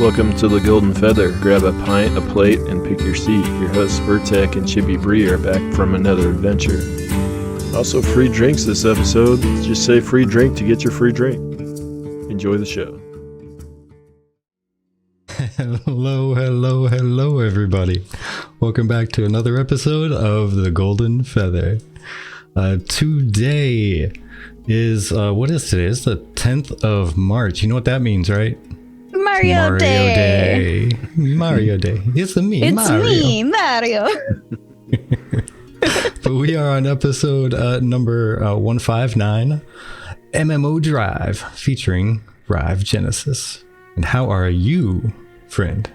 welcome to the Golden Feather. Grab a pint, a plate, and pick your seat. Your hosts Vertek and Chippy Bree are back from another adventure. Also, free drinks this episode. Just say free drink to get your free drink. Enjoy the show. Hello, everybody. Welcome back to another episode of the Golden Feather. Today is, what is today? It's the 10th of March. You know what that means, right? Mario Day. Mario Day. It's me, Mario. But we are on episode number 159, MMO Drive, featuring Rive Genesis. And how are you, friend?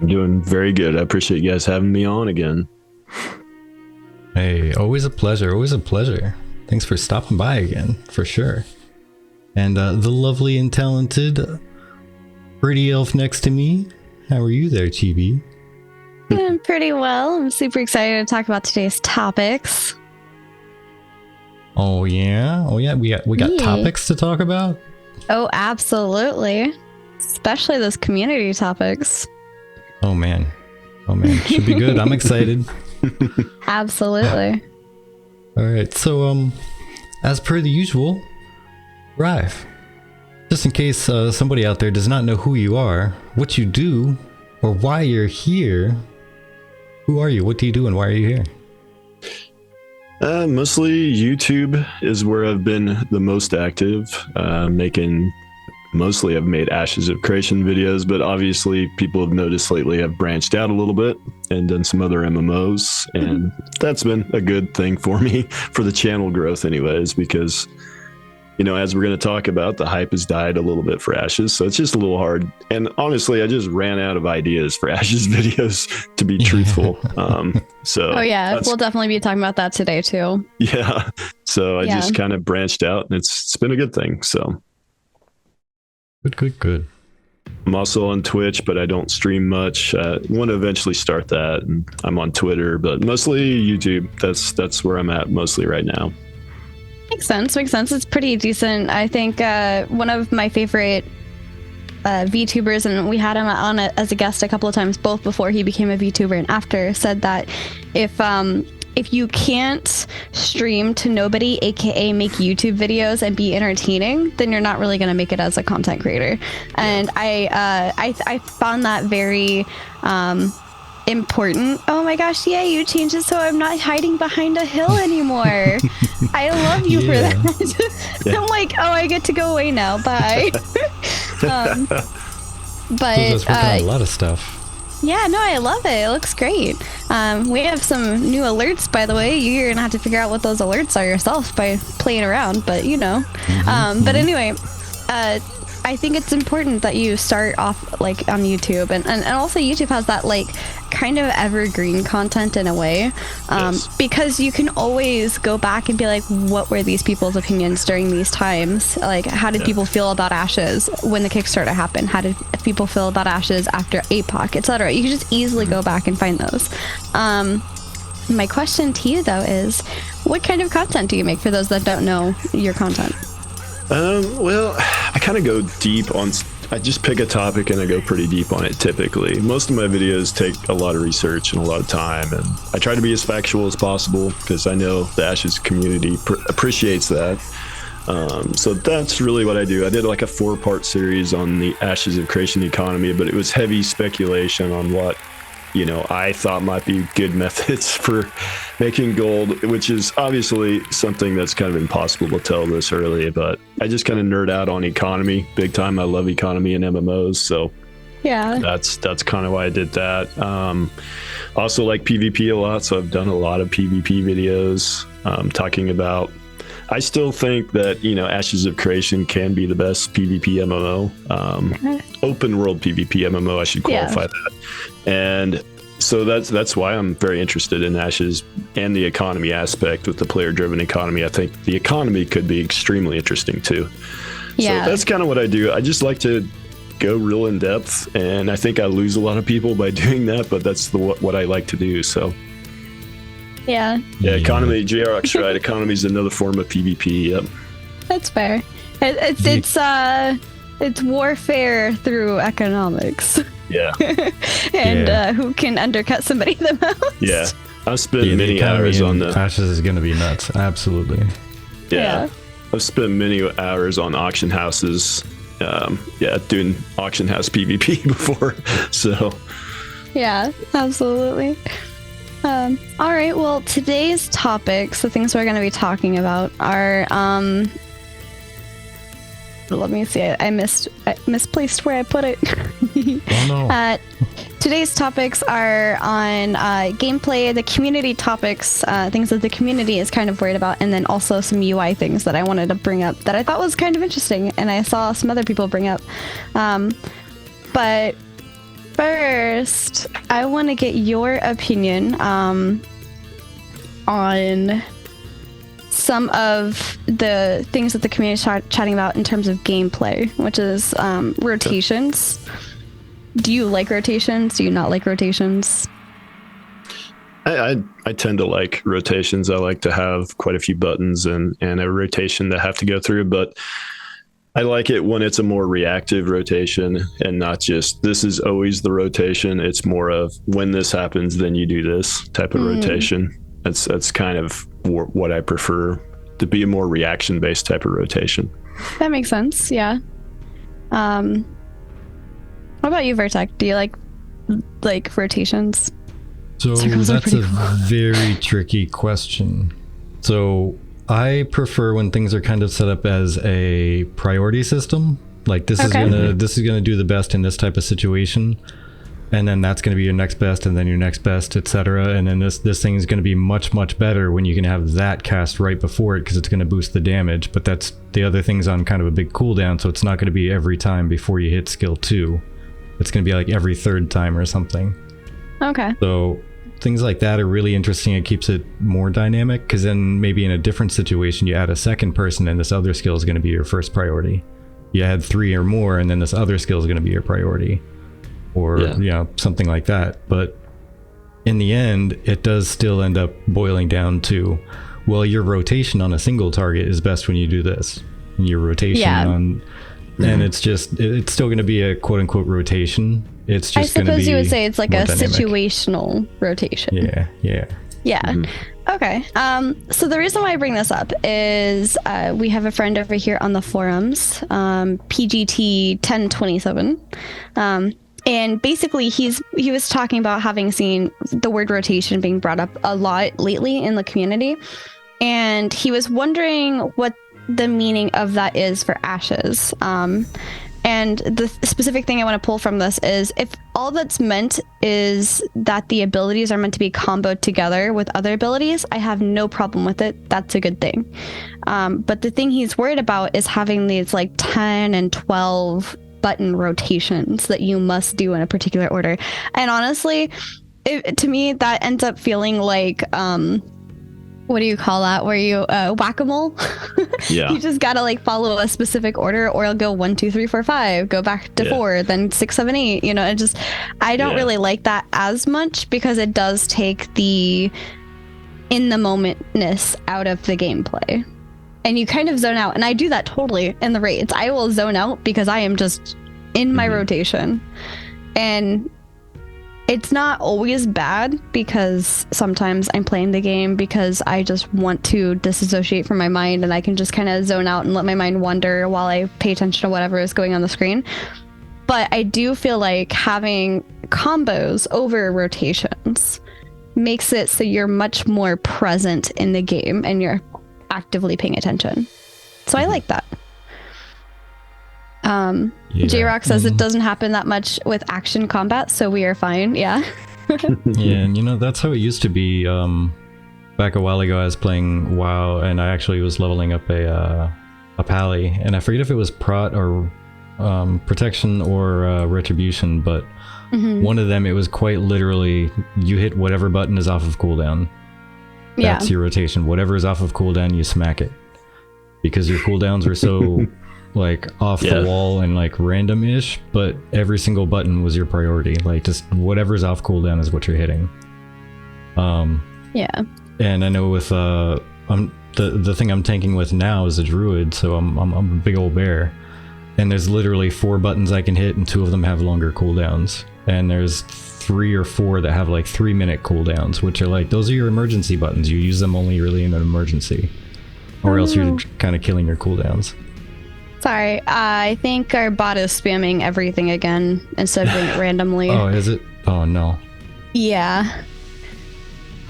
I'm doing very good. I appreciate you guys having me on again. Hey, always a pleasure. Always a pleasure. Thanks for stopping by again, for sure. And the lovely and talented pretty elf next to me. How are you there, Chibi? Doing pretty well. I'm super excited to talk about today's topics. Oh yeah, we got topics to talk about. Oh, absolutely. Especially those community topics. Oh man, should be good. I'm excited. Absolutely. All right, so as per the usual, Rive. Just in case somebody out there does not know who you are, what you do, or why you're here. Who are you? What do you do, and why are you here? Mostly YouTube is where I've been the most active. I've made Ashes of Creation videos, but obviously people have noticed lately I've branched out a little bit and done some other MMOs, and that's been a good thing for me, for the channel growth anyways, because, you know, as we're going to talk about, the hype has died a little bit for Ashes, so it's just a little hard. And honestly, I just ran out of ideas for Ashes videos, to be truthful. So oh yeah, we'll definitely be talking about that today too. Yeah, so I just kind of branched out, and it's been a good thing. So good. I'm also on Twitch, but I don't stream much. Want to eventually start that, and I'm on Twitter, but mostly YouTube. That's where I'm at mostly right now. Makes sense. It's pretty decent. I think one of my favorite VTubers, and we had him on as a guest a couple of times, both before he became a VTuber and after, said that if you can't stream to nobody, aka make YouTube videos and be entertaining, then you're not really going to make it as a content creator. And I found that very important. Oh my gosh, yay, you changed it so I'm not hiding behind a hill anymore. I love you for that. I'm like, oh, I get to go away now, bye. But a lot of stuff. Yeah, no, I love it. It looks great. We have some new alerts, by the way. You're gonna have to figure out what those alerts are yourself by playing around, but you know. But anyway, I think it's important that you start off like on YouTube, and also YouTube has that like kind of evergreen content in a way, because you can always go back and be like, what were these people's opinions during these times? Like, how did people feel about Ashes when the Kickstarter happened? How did people feel about Ashes after APOC, etc.? You can just easily go back and find those. My question to you though is, what kind of content do you make, for those that don't know your content? Well, I kind of go deep on, I just pick a topic and I go pretty deep on it typically. Most of my videos take a lot of research and a lot of time, and I try to be as factual as possible because I know the Ashes community appreciates that. So that's really what I do. I did like a 4-part series on the Ashes of Creation economy, but it was heavy speculation on what, you know, I thought might be good methods for making gold, which is obviously something that's kind of impossible to tell this early, but I just kind of nerd out on economy big time. I love economy and MMOs, so yeah, that's kind of why I did that. Also like PvP a lot, so I've done a lot of PvP videos, talking about, I still think that, you know, Ashes of Creation can be the best PvP MMO, open world PvP MMO, I should qualify that. And so that's why I'm very interested in Ashes and the economy aspect with the player-driven economy. I think the economy could be extremely interesting too. Yeah. So that's kind of what I do. I just like to go real in depth, and I think I lose a lot of people by doing that, but that's what I like to do. So yeah, economy, JRX, right? Economy is another form of PvP. Yep, that's fair. it's warfare through economics. Yeah. And who can undercut somebody the most. Yeah. I've spent the many economy hours on in the Ashes is going to be nuts. Absolutely. Yeah. I've spent many hours on auction houses. Doing auction house PvP before. So Yeah, absolutely. All right. Well, today's topics, the things we're going to be talking about, are let me see. I misplaced where I put it. Oh no. Today's topics are on gameplay, the community topics, things that the community is kind of worried about, and then also some UI things that I wanted to bring up that I thought was kind of interesting, and I saw some other people bring up. But first, I want to get your opinion on some of the things that the community is chatting about in terms of gameplay, which is rotations. Do you like rotations? Do you not like rotations? I tend to like rotations. I like to have quite a few buttons and a rotation that have to go through, but I like it when it's a more reactive rotation and not just this is always the rotation. It's more of when this happens, then you do this type of rotation. That's kind of what I prefer, to be a more reaction based type of rotation. That makes sense. Yeah. What about you, Vertec? Do you like rotations? So that's a very tricky question. So I prefer when things are kind of set up as a priority system. Like this is gonna do the best in this type of situation, and then that's gonna be your next best, and then your next best, etc. And then this thing is gonna be much better when you can have that cast right before it, because it's gonna boost the damage. But that's the other thing's on kind of a big cooldown, so it's not gonna be every time before you hit skill 2. It's gonna be like every third time or something. Okay. So things like that are really interesting. It keeps it more dynamic, because then maybe in a different situation you add a second person and this other skill is going to be your first priority. You add 3 or more and then this other skill is going to be your priority, or something like that. But in the end, it does still end up boiling down to, well, your rotation on a single target is best when you do this, and your rotation on and it's still going to be a quote unquote rotation. It's just going to be, I suppose you would say it's like a dynamic. Situational rotation. Yeah. Okay. So the reason why I bring this up is we have a friend over here on the forums, PGT 1027, and basically he was talking about having seen the word rotation being brought up a lot lately in the community, and he was wondering what the meaning of that is for Ashes. And the specific thing I want to pull from this is, if all that's meant is that the abilities are meant to be comboed together with other abilities, I have no problem with it. That's a good thing. But the thing he's worried about is having these like 10 and 12 button rotations that you must do in a particular order. And honestly, to me, that ends up feeling like... what do you call that? Where you whack-a-mole? Yeah. You just gotta like follow a specific order, or it'll go 1, 2, 3, 4, 5, go back to 4, then 6, 7, 8. You know, it just, I don't really like that as much, because it does take the in the momentness out of the gameplay, and you kind of zone out. And I do that totally in the raids. I will zone out because I am just in my rotation, and it's not always bad, because sometimes I'm playing the game because I just want to disassociate from my mind, and I can just kind of zone out and let my mind wander while I pay attention to whatever is going on the screen. But I do feel like having combos over rotations makes it so you're much more present in the game and you're actively paying attention. So I like that. J-Rock says it doesn't happen that much with action combat, so we are fine. Yeah. Yeah, and that's how it used to be. Back a while ago, I was playing WoW, and I actually was leveling up a pally, and I forget if it was prot or protection or retribution, but one of them, it was quite literally, you hit whatever button is off of cooldown. That's your rotation. Whatever is off of cooldown, you smack it, because your cooldowns were so like off the wall and like random-ish, but every single button was your priority. Like, just whatever's off cooldown is what you're hitting. And I know with the thing I'm tanking with now is a druid, so I'm a big old bear. and there's literally 4 buttons I can hit, and 2 of them have longer cooldowns. And there's 3 or 4 that have like 3-minute cooldowns, which are like, those are your emergency buttons. You use them only really in an emergency, or else you're kind of killing your cooldowns. Sorry, I think our bot is spamming everything again instead of doing it randomly. Oh, is it? Oh no. Yeah.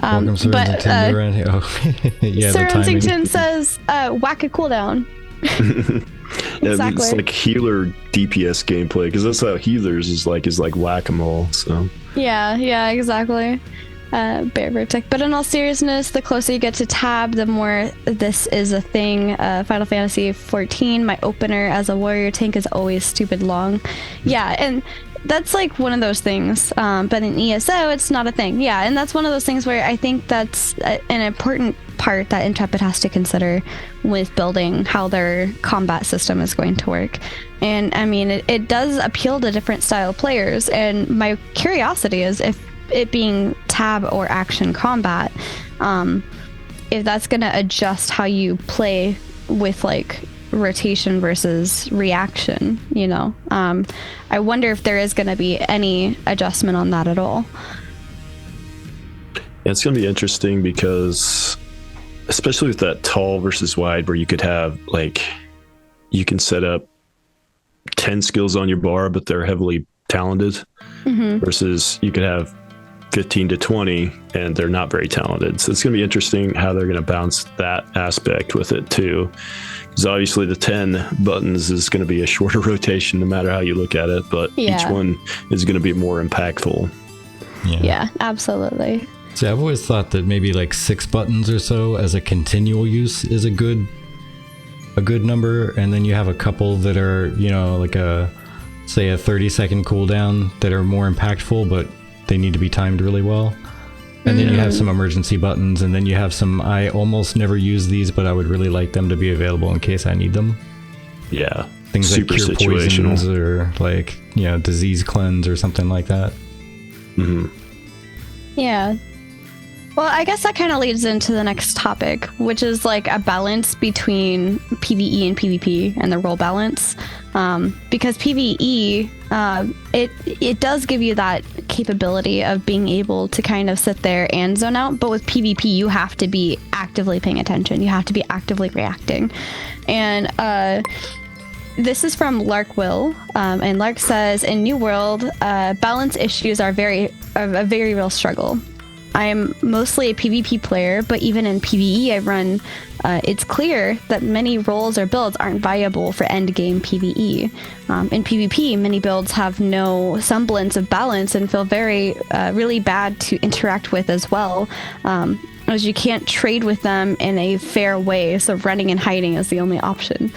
Welcome, Sir Rensington. Oh, yeah, Sir Rensington says, whack a cooldown. Exactly. It's like healer DPS gameplay, because that's how healers is like whack-a-mole. So yeah, exactly. Bear Vertic. But in all seriousness, the closer you get to Tab, the more this is a thing. Final Fantasy 14, my opener as a warrior tank is always stupid long. Yeah, and that's like one of those things. But in ESO, it's not a thing. Yeah, and that's one of those things where I think that's an important part that Intrepid has to consider with building how their combat system is going to work. And I mean, it does appeal to different style players. And my curiosity is, if it being tab or action combat, if that's going to adjust how you play with like rotation versus reaction, you know. I wonder if there is going to be any adjustment on that at all. Yeah, it's going to be interesting, because especially with that tall versus wide, where you could have like, you can set up 10 skills on your bar, but they're heavily talented, versus you could have 15 to 20 and they're not very talented. So it's going to be interesting how they're going to bounce that aspect with it too, because obviously the 10 buttons is going to be a shorter rotation no matter how you look at it, but each one is going to be more impactful. Yeah, absolutely. See, I've always thought that maybe like 6 buttons or so as a continual use is a good number, and then you have a couple that are, you know, like a 30-second cooldown that are more impactful, but they need to be timed really well. And then you have some emergency buttons, and then you have some, I almost never use these, but I would really like them to be available in case I need them. Yeah. Things super like cure poisons, or like, you know, disease cleanse or something like that. Yeah. Well, I guess that kind of leads into the next topic, which is like a balance between PvE and PvP and the role balance. Because PvE, it does give you that capability of being able to kind of sit there and zone out. But with PvP, you have to be actively paying attention. You have to be actively reacting. And this is from Lark Will. And Lark says, in New World, balance issues are a very real struggle. I am mostly a PvP player, but even in PvE I run, it's clear that many roles or builds aren't viable for endgame PvE. In PvP, many builds have no semblance of balance and feel really bad to interact with as well, as you can't trade with them in a fair way, so running and hiding is the only option.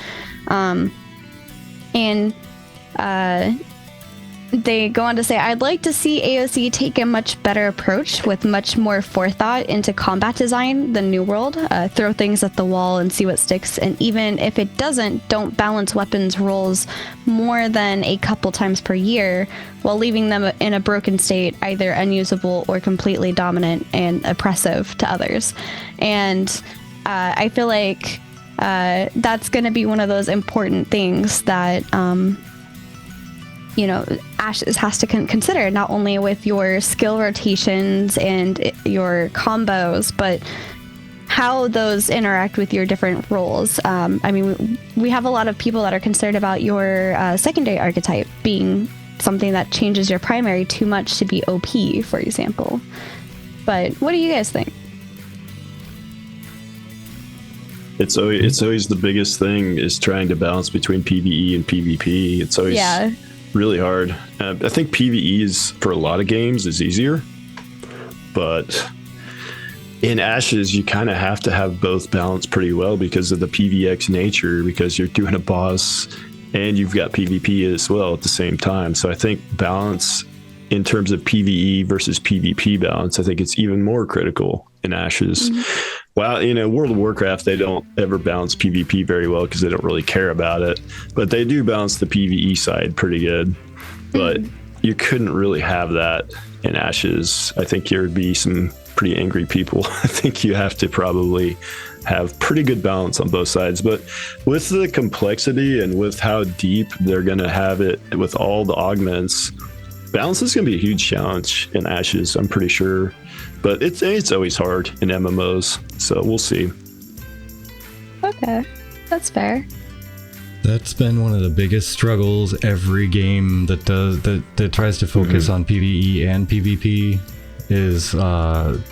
They go on to say, I'd like to see AOC take a much better approach with much more forethought into combat design than New World. Throw things at the wall and see what sticks, and even if it doesn't, don't balance weapons rolls more than a couple times per year while leaving them in a broken state, either unusable or completely dominant and oppressive to others. And I feel like that's going to be one of those important things that you know, Ashes has to consider, not only with your skill rotations and your combos, but how those interact with your different roles. I mean, we have a lot of people that are concerned about your secondary archetype being something that changes your primary too much to be OP, for example. But what do you guys think? It's always the biggest thing, is trying to balance between PvE and PvP. It's always really hard. I think PvE is, for a lot of games, is easier, but in Ashes you kind of have to have both balanced pretty well because of the PvX nature, because you're doing a boss and you've got PvP as well at the same time. So I think balance in terms of PvE versus PvP balance, I think it's even more critical in Ashes. Well, you know, World of Warcraft, they don't ever balance PvP very well because they don't really care about it, but they do balance the PvE side pretty good. But you couldn't really have that in Ashes. I think there would be some pretty angry people. I think you have to probably have pretty good balance on both sides. But with the complexity and with how deep they're going to have it with all the augments, balance is going to be a huge challenge in Ashes, I'm pretty sure. But it's always hard in MMOs, so we'll see. Okay, that's fair. That's been one of the biggest struggles every game that tries to focus on PvE and PvP is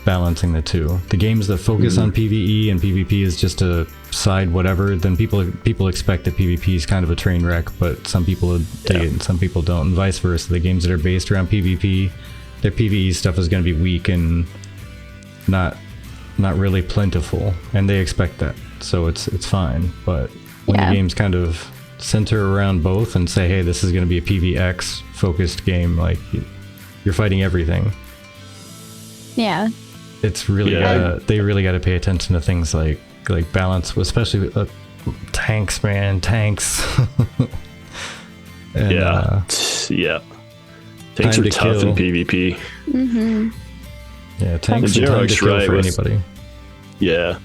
balancing the two. The games that focus on PvE and PvP is just a side whatever, then people expect that PvP is kind of a train wreck, but some people dig it and some people don't, and vice versa. The games that are based around PvP, their PvE stuff is going to be weak and not really plentiful, and they expect that, so it's fine. But when the games kind of center around both and say, hey, this is going to be a PvX focused game, like you're fighting everything. Yeah. It's really they really got to pay attention to things like balance, especially with tanks, man, tanks. And, Tanks are tough in PvP. Yeah, tanks and time to kill for anybody. Yeah.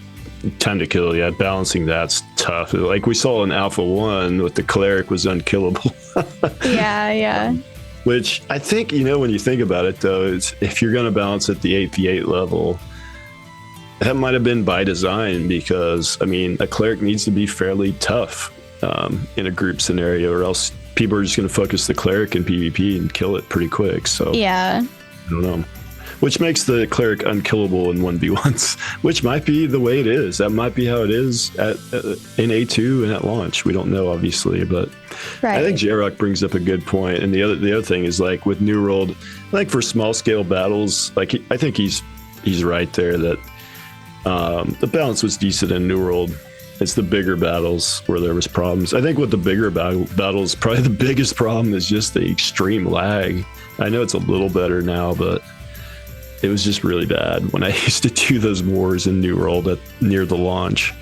Time to kill, balancing that's tough. Like we saw in Alpha 1 with the cleric was unkillable. Yeah. Which I think, when you think about it though, is if you're going to balance at the 8v8 level, that might have been by design, because a cleric needs to be fairly tough in a group scenario, or else people are just going to focus the cleric in PvP and kill it pretty quick. So yeah, I don't know. Which makes the cleric unkillable in 1v1s, which might be the way it is. That might be how it is in A2 and at launch. We don't know, obviously, but I think J-Rock brings up a good point. And the other thing is, like with New World, like for small scale battles, like I think he's right there that the balance was decent in New World. It's the bigger battles where there was problems. I think with the bigger battles, probably the biggest problem is just the extreme lag. I know it's a little better now, but it was just really bad when I used to do those wars in New World near the launch.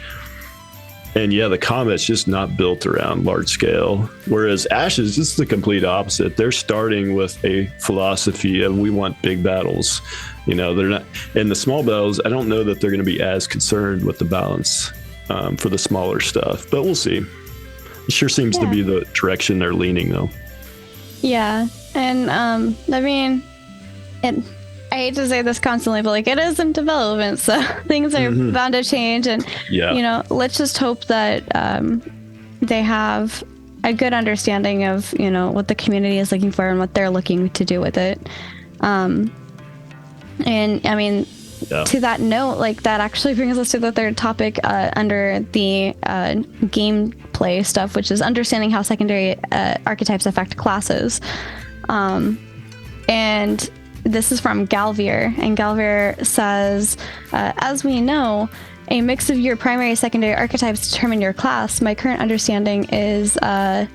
And the combat's just not built around large scale. Whereas Ashes is the complete opposite. They're starting with a philosophy of we want big battles. They're not, in the small battles, I don't know that they're going to be as concerned with the balance for the smaller stuff, but we'll see. It sure seems to be the direction they're leaning though. Yeah. And I hate to say this constantly, but like it is in development, so things are bound to change. And let's just hope that they have a good understanding of what the community is looking for and what they're looking to do with it. To that note, like that actually brings us to the third topic under the gameplay stuff, which is understanding how secondary archetypes affect classes. And this is from Galvier, and Galvier says, as we know, a mix of your primary and secondary archetypes determine your class. My current understanding is that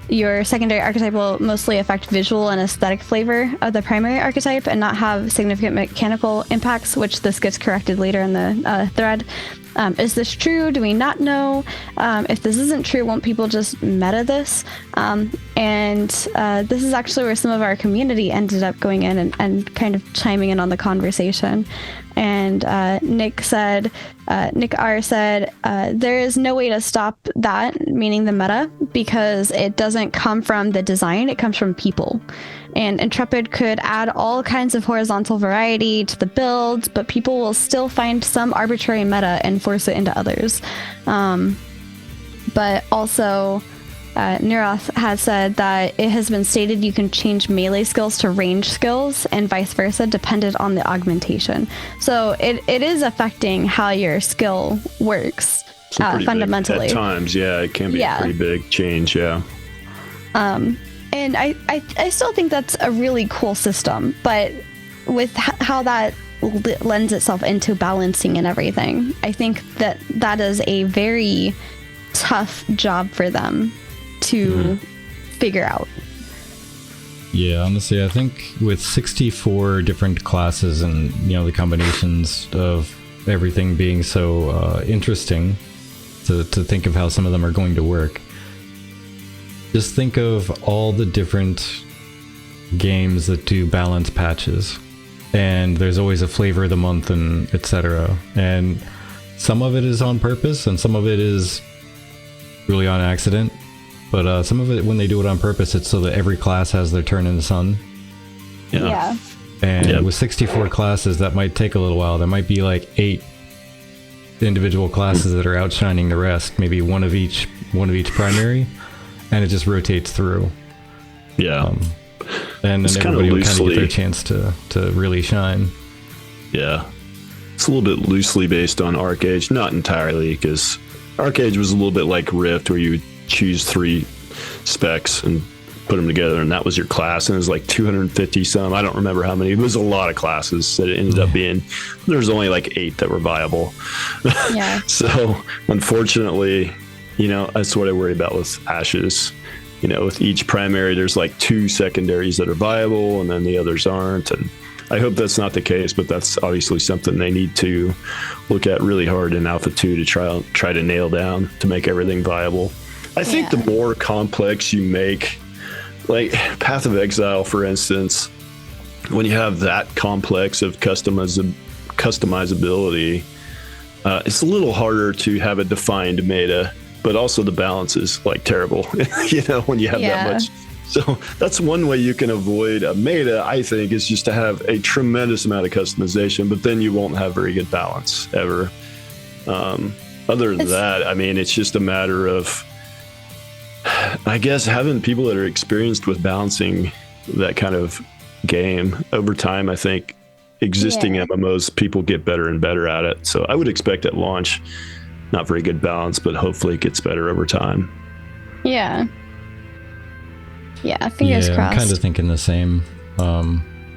your secondary archetype will mostly affect visual and aesthetic flavor of the primary archetype and not have significant mechanical impacts, which this gets corrected later in the thread. Is this true? Do we not know? If this isn't true, won't people just meta this? And this is actually where some of our community ended up going in and kind of chiming in on the conversation. And Nick R said, there is no way to stop that, meaning the meta, because it doesn't come from the design, it comes from people. And Intrepid could add all kinds of horizontal variety to the builds, but people will still find some arbitrary meta and force it into others. But also, Neroth has said that it has been stated you can change melee skills to range skills and vice versa, dependent on the augmentation. So it is affecting how your skill works fundamentally. Big, at times, it can be a pretty big change, And I still think that's a really cool system, but with how that lends itself into balancing and everything, I think that is a very tough job for them to figure out. Yeah, honestly, I think with 64 different classes and the combinations of everything being so interesting to think of how some of them are going to work. Just think of all the different games that do balance patches, and there's always a flavor of the month and etc. And some of it is on purpose and some of it is really on accident. But some of it, when they do it on purpose, it's so that every class has their turn in the sun. Yeah. And with 64 classes, that might take a little while. There might be like 8 individual classes that are outshining the rest. Maybe one of each primary, and it just rotates through. Yeah. And then everybody will kind of get their chance to really shine. Yeah. It's a little bit loosely based on Arcade, not entirely, because Arcade was a little bit like Rift, where you would choose 3 specs and put them together, and that was your class, and it was like 250 some. I don't remember how many. It was a lot of classes that it ended up being. There's only like 8 that were viable. Yeah. So unfortunately, that's what I worry about with Ashes. With each primary, there's like 2 secondaries that are viable, and then the others aren't. And I hope that's not the case, but that's obviously something they need to look at really hard in Alpha 2 to try to nail down to make everything viable. I think the more complex you make, like Path of Exile, for instance, when you have that complex of customizability, it's a little harder to have a defined meta, but also the balance is like terrible, when you have that much. So that's one way you can avoid a meta, I think, is just to have a tremendous amount of customization, but then you won't have very good balance ever. Other than that, I mean, it's just a matter of, I guess, having people that are experienced with balancing that kind of game over time. I think existing MMOs, people get better and better at it. So I would expect at launch, not very good balance, but hopefully it gets better over time. Yeah. Yeah, fingers crossed. I'm kind of thinking the same.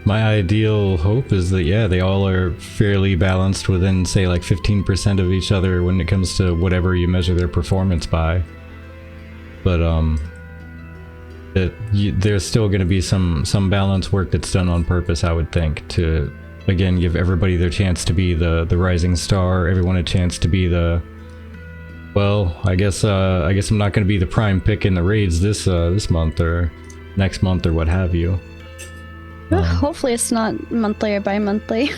My ideal hope is that, they all are fairly balanced within, say, like 15% of each other when it comes to whatever you measure their performance by. But there's still going to be some balance work that's done on purpose, I would think, to, again, give everybody their chance to be the rising star, everyone a chance to be the, well, I guess I'm not going to be the prime pick in the raids this month or next month or what have you. Well, hopefully it's not monthly or bi-monthly.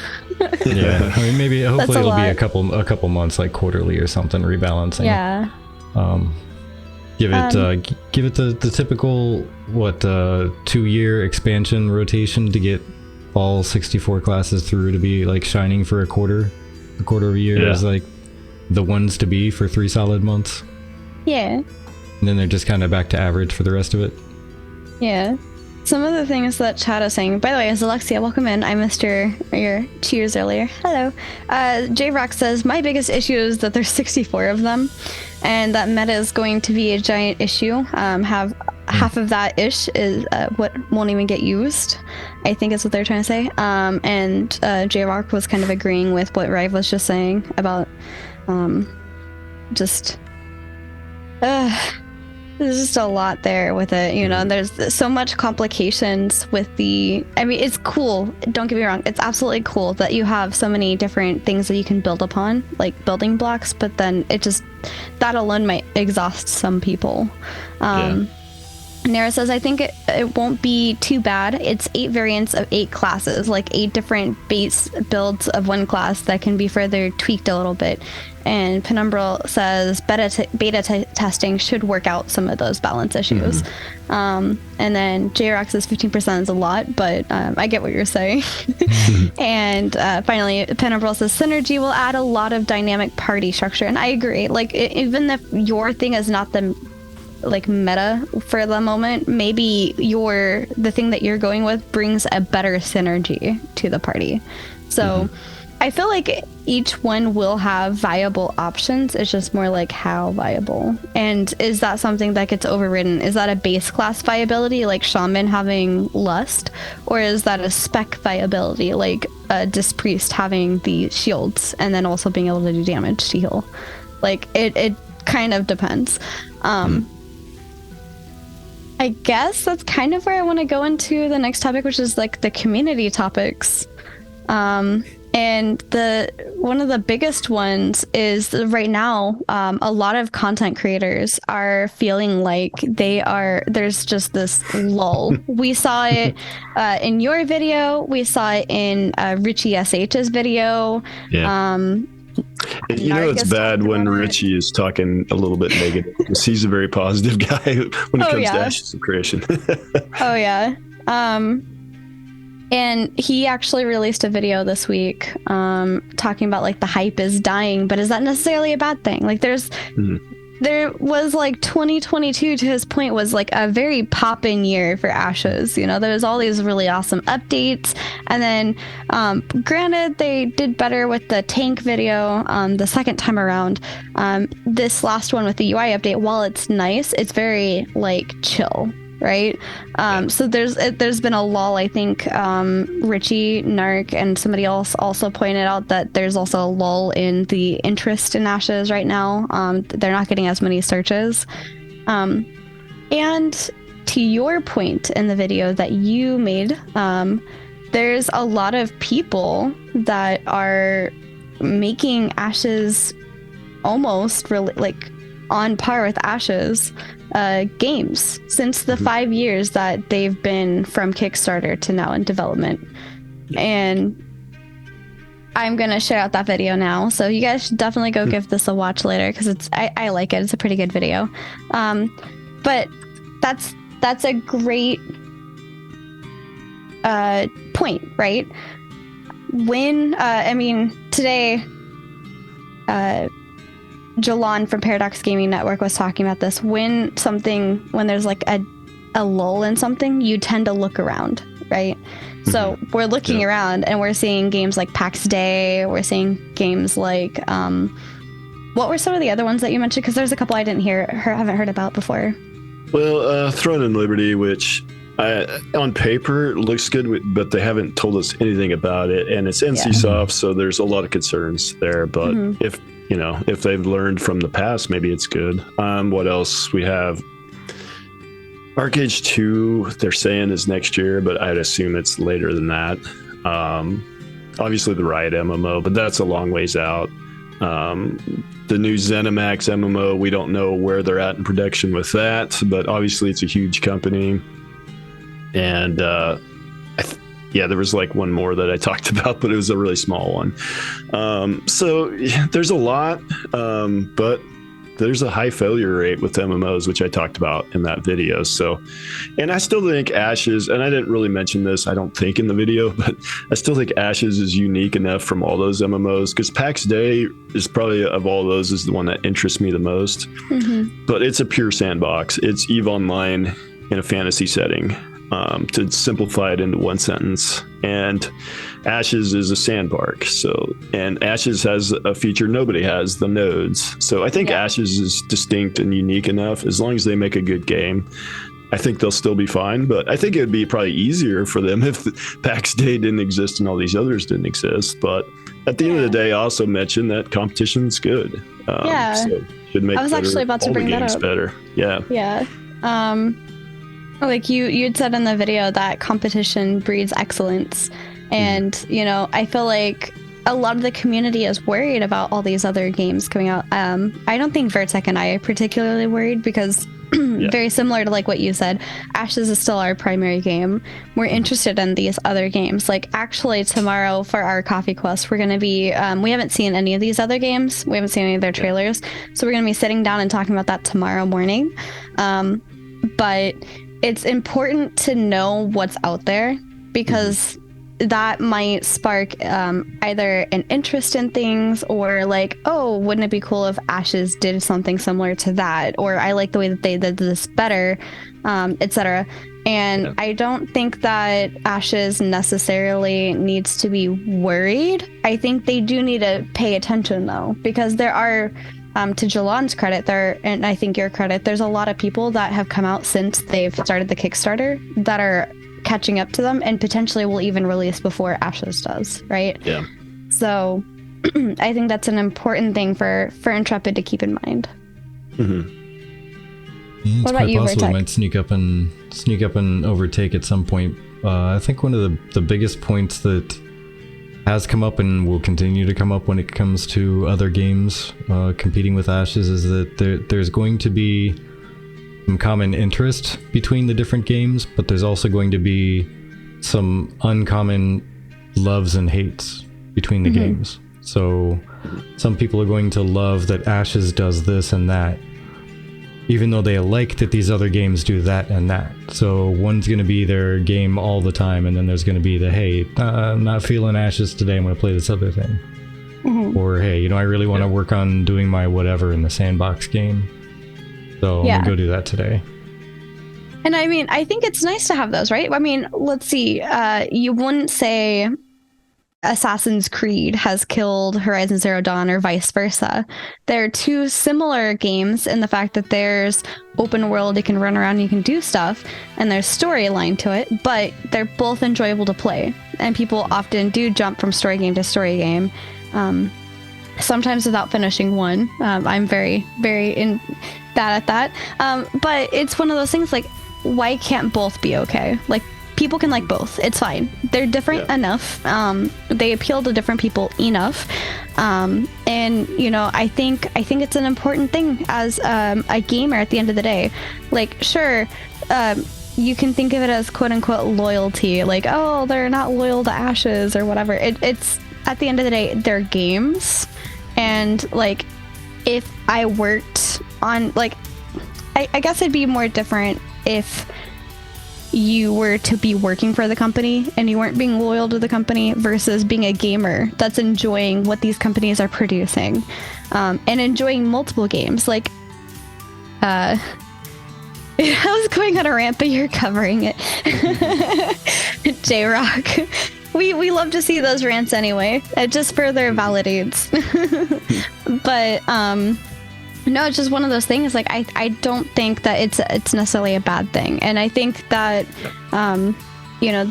Yeah, I mean, hopefully it'll be a couple months, like quarterly or something, rebalancing. Yeah. Give it the typical 2-year expansion rotation to get all 64 classes through to be like shining for a quarter of a year is like the ones to be for 3 solid months. Yeah. And then they're just kind of back to average for the rest of it. Yeah. Some of the things that chat is saying, by the way, is Alexia, welcome in. I missed your cheers earlier. Hello. J-Rock says, my biggest issue is that there's 64 of them, and that meta is going to be a giant issue. Half of that ish is what won't even get used, I think is what they're trying to say. And J-Rock was kind of agreeing with what Rive was just saying about there's just a lot there with it, there's so much complications with it's cool, don't get me wrong, it's absolutely cool that you have so many different things that you can build upon, like building blocks, but then that alone might exhaust some people. Nara says, I think it won't be too bad. It's 8 variants of 8 classes, like 8 different base builds of one class that can be further tweaked a little bit. And Penumbral says beta testing should work out some of those balance issues. And then J-Rock says 15% is a lot, but I get what you're saying. And finally, Penumbral says synergy will add a lot of dynamic party structure. And I agree. Like, even if your thing is not the meta for the moment, maybe the thing that you're going with brings a better synergy to the party. So I feel like each one will have viable options. It's just more like how viable, and is that something that gets overridden? Is that a base class viability like Shaman having Lust, or is that a spec viability like Dispriest having the shields and then also being able to do damage to heal? Like it kind of depends. I guess that's kind of where I want to go into the next topic, which is like the community topics. And one of the biggest ones is right now, a lot of content creators are feeling like there's just this lull. We saw it in your video. We saw it in Richie SH's video. You know, it's Narcissist bad when talking about it. Richie is talking a little bit negative because he's a very positive guy when it Oh, comes to yeah. Ashes of Creation. Oh yeah. And he actually released a video this week, talking about like the hype is dying, but is that necessarily a bad thing? Like there was like 2022, to his point, was like a very pop-in year for Ashes. You know, there was all these really awesome updates, and then granted they did better with the tank video the second time around. This last one with the UI update, while it's nice, it's very like chill, right? So there's been a lull. I think Richie, Narc, and somebody else also pointed out that there's also a lull in the interest in Ashes right now. They're not getting as many searches. And to your point in the video that you made, there's a lot of people that are making Ashes almost really like on par with Ashes games since the 5 years that they've been from Kickstarter to now in development. And I'm gonna share out that video now, so you guys should definitely go give this a watch later, because I like it. It's a pretty good video. But that's a great point, right? When I mean today, Jalon from Paradox Gaming Network was talking about this. When there's like a lull in something, you tend to look around, right? So we're looking around and we're seeing games like PAX Day. We're seeing games like what were some of the other ones that you mentioned? Because there's a couple I haven't heard about before. Well, Throne and Liberty, which on paper looks good, but they haven't told us anything about it, and it's NC soft, so there's a lot of concerns there. But if they've learned from the past, maybe it's good. What else? We have Arcade 2, they're saying is next year, but I'd assume it's later than that. Obviously the Riot MMO, but that's a long ways out. The new ZeniMax MMO, we don't know where they're at in production with that, but obviously it's a huge company. And there was like one more that I talked about, but it was a really small one. So there's a lot, but there's a high failure rate with MMOs, which I talked about in that video. So, and I still think Ashes, and I didn't really mention this, I don't think in the video, but I still think Ashes is unique enough from all those MMOs, because PAX Day is probably, of all those, is the one that interests me the most. But it's a pure sandbox. It's EVE Online in a fantasy setting. To simplify it into one sentence, and Ashes is a sandbark. And Ashes has a feature nobody has, the nodes. So I think Ashes is distinct and unique enough. As long as they make a good game, I think they'll still be fine. But I think it would be probably easier for them if PAX Day didn't exist and all these others didn't exist. But at the end of the day, I also mentioned that competition's good. So should make I was actually about to bring that up. Better. Yeah. Like you had said in the video that competition breeds excellence. And, I feel like a lot of the community is worried about all these other games coming out. I don't think Vertec and I are particularly worried, because very similar to like what you said, Ashes is still our primary game. We're interested in these other games. Like actually tomorrow for our coffee quest, we're going to be, we haven't seen any of these other games. We haven't seen any of their trailers. So we're going to be sitting down and talking about that tomorrow morning. But it's important to know what's out there, because that might spark either an interest in things, or like, oh, wouldn't it be cool if Ashes did something similar to that? Or I like the way that they did this better, etc. And I don't think that Ashes necessarily needs to be worried. I think they do need to pay attention, though, because there are, to Jalon's credit, and I think your credit, there's a lot of people that have come out since they've started the Kickstarter that are catching up to them, and potentially will even release before Ashes does, right? Yeah. So I think that's an important thing for Intrepid to keep in mind. It's what about you, possible Vertec? Might sneak up and overtake at some point. I think one of the biggest points that has come up and will continue to come up when it comes to other games competing with Ashes is that there's going to be some common interest between the different games, but there's also going to be some uncommon loves and hates between the games. So some people are going to love that Ashes does this and that, even though they like that these other games do that and that. So one's going to be their game all the time, and then there's going to be the, hey, I'm not feeling Ashes today, I'm going to play this other thing. Or, hey, you know, I really want to work on doing my whatever in the sandbox game, so I'm going to go do that today. And I mean, I think it's nice to have those, right? I mean, let's see. You wouldn't say Assassin's Creed has killed Horizon Zero Dawn or vice versa. They're two similar games in the fact that there's open world, you can run around, you can do stuff, and there's storyline to it, but they're both enjoyable to play. And people often do jump from story game to story game, sometimes without finishing one. I'm very, very bad at that. But it's one of those things, like, why can't both be okay? Like, people can like both. It's fine. They're different enough. They appeal to different people enough. And you know, I think it's an important thing as a gamer at the end of the day. Like, sure, you can think of it as quote unquote loyalty. Like, oh, they're not loyal to Ashes or whatever. It's at the end of the day, they're games. And like, if I worked on, like, I guess it'd be more different if you were to be working for the company and you weren't being loyal to the company versus being a gamer that's enjoying what these companies are producing, and enjoying multiple games. Like, I was going on a rant, but you're covering it. J-Rock. We love to see those rants anyway. It just further validates. But no, it's just one of those things. Like, I don't think that it's necessarily a bad thing. And I think that, you know,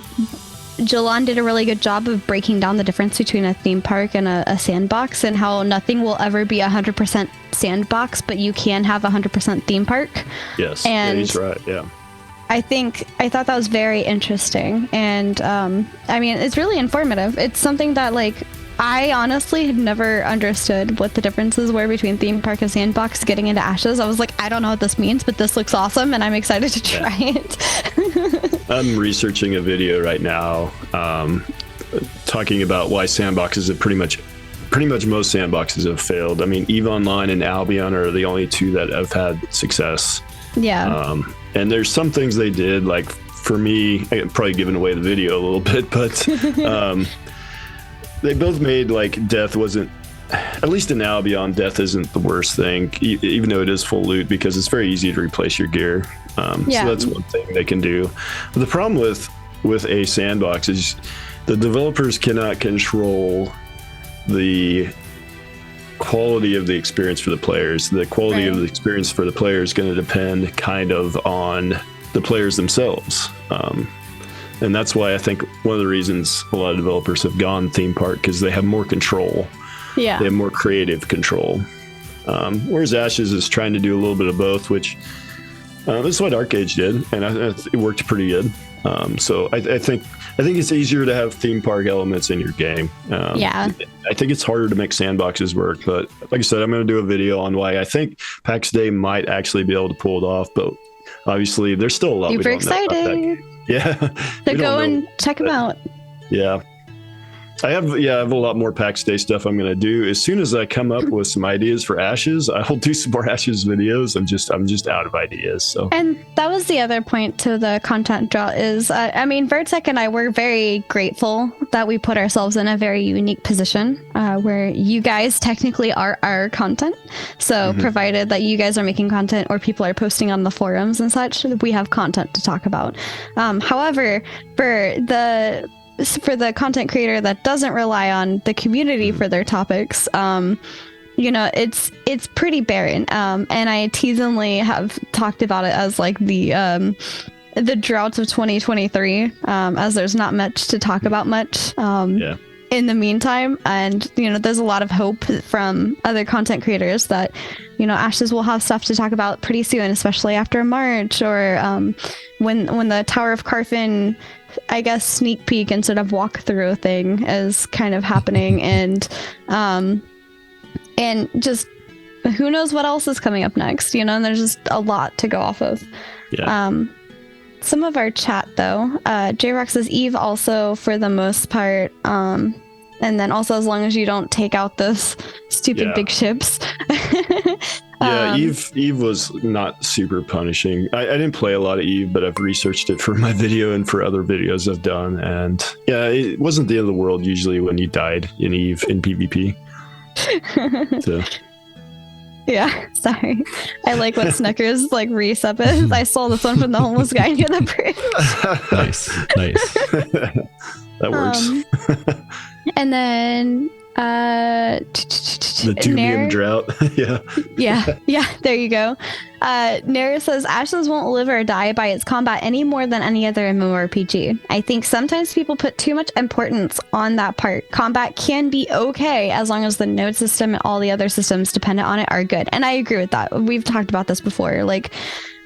Jalon did a really good job of breaking down the difference between a theme park and a sandbox, and how nothing will ever be 100% sandbox, but you can have 100% theme park. Yes, and he's right, yeah. I thought that was very interesting. And I mean, it's really informative. It's something that, like, I honestly had never understood what the differences were between theme park and sandbox getting into Ashes. I was like, I don't know what this means, but this looks awesome, and I'm excited to try it. I'm researching a video right now talking about why sandboxes have pretty much most sandboxes have failed. I mean, EVE Online and Albion are the only two that have had success. Yeah. And there's some things they did, like, for me, I'm probably giving away the video a little bit, but they both made, like, death wasn't, at least in Albion, death isn't the worst thing, even though it is full loot, because it's very easy to replace your gear. So that's one thing they can do. But the problem with a sandbox is the developers cannot control the quality of the experience for the players. The quality of the experience for the player is going to depend kind of on the players themselves. And that's why I think one of the reasons a lot of developers have gone theme park, because they have more control. Yeah. They have more creative control. Whereas Ashes is trying to do a little bit of both, which this is what Dark Age did, and it worked pretty good. So I think it's easier to have theme park elements in your game. I think it's harder to make sandboxes work, but like I said, I'm going to do a video on why I think PAX Day might actually be able to pull it off, but obviously there's still a lot we don't know about that. Yeah. So go and check them out. Yeah. I have a lot more PAX Day stuff I'm going to do. As soon as I come up with some ideas for Ashes, I'll do some more Ashes videos. I'm just out of ideas. So. And that was the other point to the content draw is, I mean, Vertec and I were very grateful that we put ourselves in a very unique position where you guys technically are our content. So provided that you guys are making content or people are posting on the forums and such, we have content to talk about. However, for the content creator that doesn't rely on the community for their topics, you know, it's pretty barren. And I teasingly have talked about it as like the drought of 2023, as there's not much to talk about much in the meantime. And, you know, there's a lot of hope from other content creators that, you know, Ashes will have stuff to talk about pretty soon, especially after March, or when the Tower of Carfin, I guess, sneak peek instead of walkthrough thing is kind of happening. And just who knows what else is coming up next, you know, and there's just a lot to go off of. Some of our chat though, J-Rock says Eve also for the most part And then also as long as you don't take out those stupid big ships. Yeah, Eve was not super punishing. I didn't play a lot of Eve, but I've researched it for my video and for other videos I've done. And yeah, it wasn't the end of the world usually when you died in Eve in PvP. So. Yeah, sorry. I like what Snickers like resub is. I stole this one from the homeless guy near the bridge. Nice. That works. And then the Dubium drought. yeah, there you go. Nair says Ashes won't live or die by its combat any more than any other MMORPG. I think sometimes people put too much importance on that part. Combat can be okay as long as the node system and all the other systems dependent on it are good. And I agree with that. We've talked about this before. Like,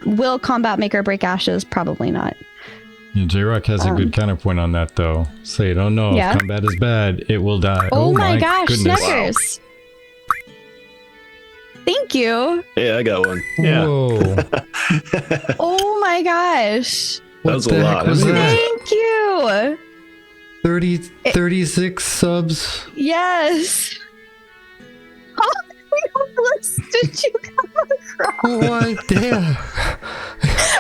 will combat make or break Ashes? Probably not. Yeah, J-Rock has a good counterpoint on that, though. Say, don't know if combat is bad, it will die. Oh my gosh, goodness. Snickers! Thank you. Yeah, I got one. Yeah. Whoa. Oh my gosh. That was a lot. Thank you. 36 subs. Yes. How many homeless did you come across? What? Damn.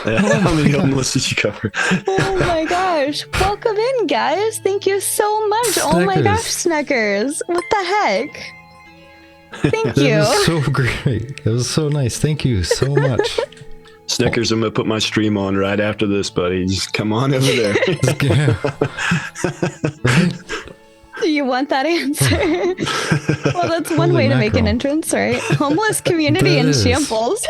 How many homeless did you cover? Oh my gosh. Welcome in, guys. Thank you so much. Snickers. Oh my gosh, Snickers. What the heck? Thank you. That was so great. That was so nice. Thank you so much. Snickers, I'm going to put my stream on right after this, buddy. Just come on over there. You want that answer? Well, that's one way to make an entrance, right? Homeless community in shambles.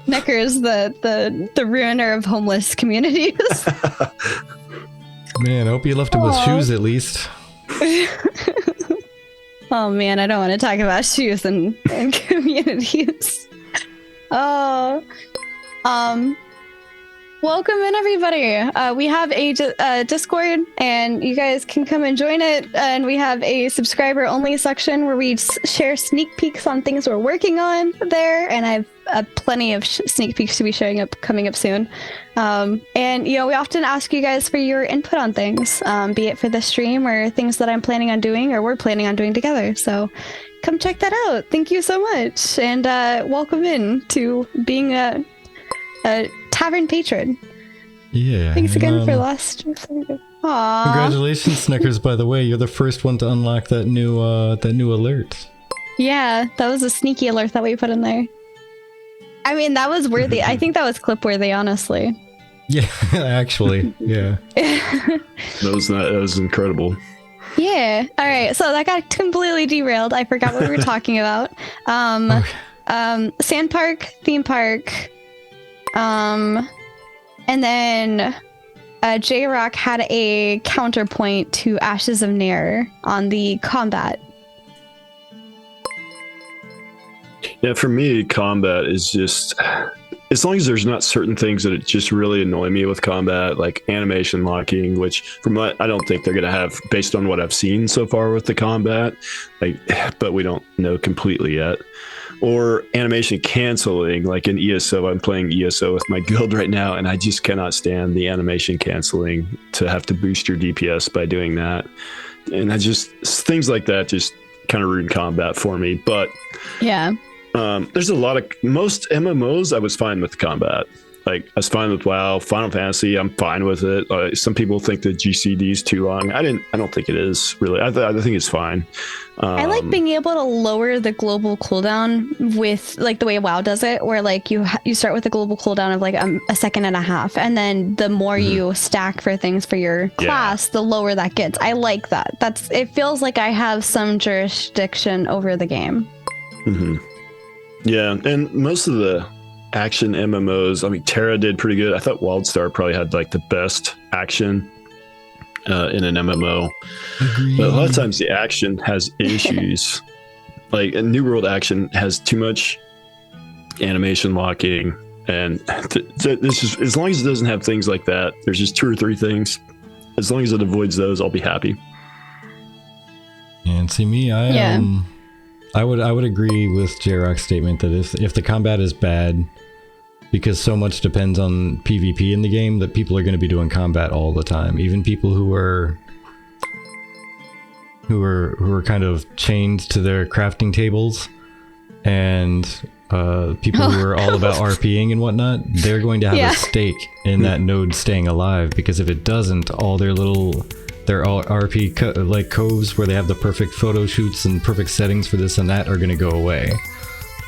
Snickers, the ruiner of homeless communities. Man, I hope you left him with shoes at least. Oh man, I don't want to talk about shoes and communities. Oh, welcome in everybody. We have a Discord, and you guys can come and join it. And we have a subscriber only section where we share sneak peeks on things we're working on there. And I have plenty of sneak peeks to be showing up coming up soon. And you know, we often ask you guys for your input on things, be it for the stream or things that I'm planning on doing or we're planning on doing together. So come check that out. Thank you so much, and welcome in to being a Tavern patron. Yeah. Thanks again for last. Aww. Congratulations, Snickers. By the way, you're the first one to unlock that new alert. Yeah, that was a sneaky alert that we put in there. I mean, that was worthy. I think that was clip worthy, honestly. Yeah, actually, yeah. That was incredible. Yeah. All right. So that got completely derailed. I forgot what we were talking about. Sand park, theme park. And then J-Rock had a counterpoint to Ashes of Nair on the combat. Yeah, for me, combat is just, as long as there's not certain things that just really annoy me with combat, like animation locking, which from what I don't think they're going to have based on what I've seen so far with the combat, like, but we don't know completely yet. Or animation canceling, like in ESO. I'm playing ESO with my guild right now, and I just cannot stand the animation canceling to have to boost your DPS by doing that. And things like that just kind of ruin combat for me. But yeah, there's most MMOs I was fine with combat. Like, I was fine with WoW, Final Fantasy, I'm fine with it. Some people think the GCD is too long. I don't think it is, really. I think it's fine. I like being able to lower the global cooldown with, like, the way WoW does it, where, like, you start with a global cooldown of, like, a second and a half, and then the more you stack for things for your class, the lower that gets. I like that. It feels like I have some jurisdiction over the game. Mm-hmm. Yeah, and most of the action MMOs, I mean, Terra did pretty good. I thought WildStar probably had like the best action in an MMO. But a lot of times the action has issues. Like, a New World action has too much animation locking, and this is, as long as it doesn't have things like that, there's just 2 or 3 things. As long as it avoids those, I'll be happy. And see me, I would agree with J-Rock's statement that if the combat is bad, because so much depends on PvP in the game that people are going to be doing combat all the time. Even people who are kind of chained to their crafting tables, and people who are all about RPing and whatnot, they're going to have a stake in that node staying alive, because if it doesn't, all their all RP like coves where they have the perfect photo shoots and perfect settings for this and that are going to go away.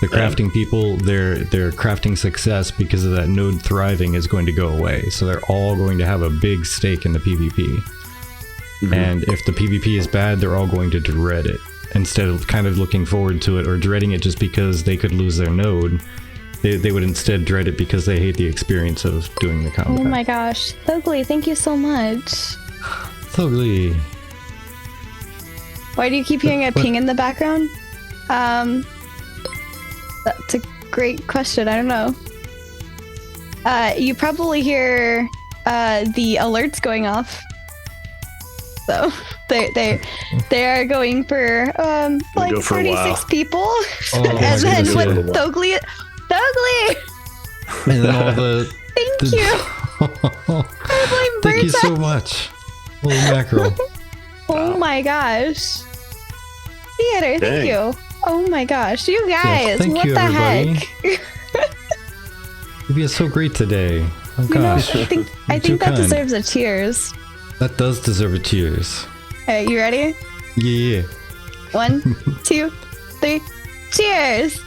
The crafting people, their crafting success because of that node thriving is going to go away. So they're all going to have a big stake in the PvP. And if the PvP is bad, they're all going to dread it. Instead of kind of looking forward to it or dreading it just because they could lose their node, they would instead dread it because they hate the experience of doing the combat. Oh my gosh. Thugly, thank you so much. Thugly. Why do you keep hearing a ping in the background? That's a great question. I don't know. You probably hear the alerts going off. So they are going for like go for 36 people. Oh, and then goodness, with yeah. Thugly, And then all the... thank you. Thank you so much. Holy mackerel. Oh my gosh. Theater, thank Dang. you. Oh my gosh, you guys, thank what you, the everybody. heck? You're being so great today. Oh You know, gosh. I think too that kind. deserves a cheers. That does deserve a cheers. Alright, you ready? Yeah. 1, 2, 3, cheers!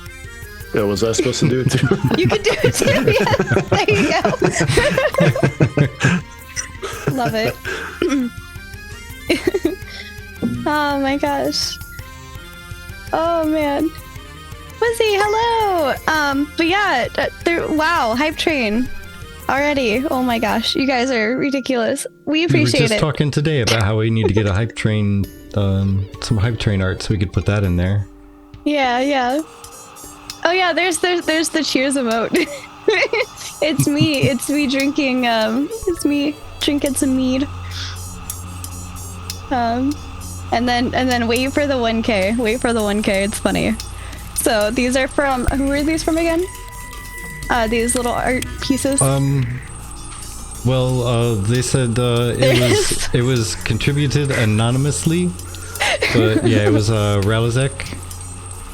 Yeah, was I supposed to do it too? You can do it too, yeah. There you go. Love it. Oh my gosh. Oh man. Wizzy, hello! But yeah, wow, hype train. Already. Oh my gosh, you guys are ridiculous. We appreciate We were just it. talking today about how we need to get a hype train, some hype train art so we could put that in there. Yeah. Oh yeah, there's the cheers emote. It's me drinking some mead. And then wait for the 1K. Wait for the 1K. It's funny. So these are from, who are these from again? These little art pieces. Well, they said it was contributed anonymously, but yeah, it was Ralizek.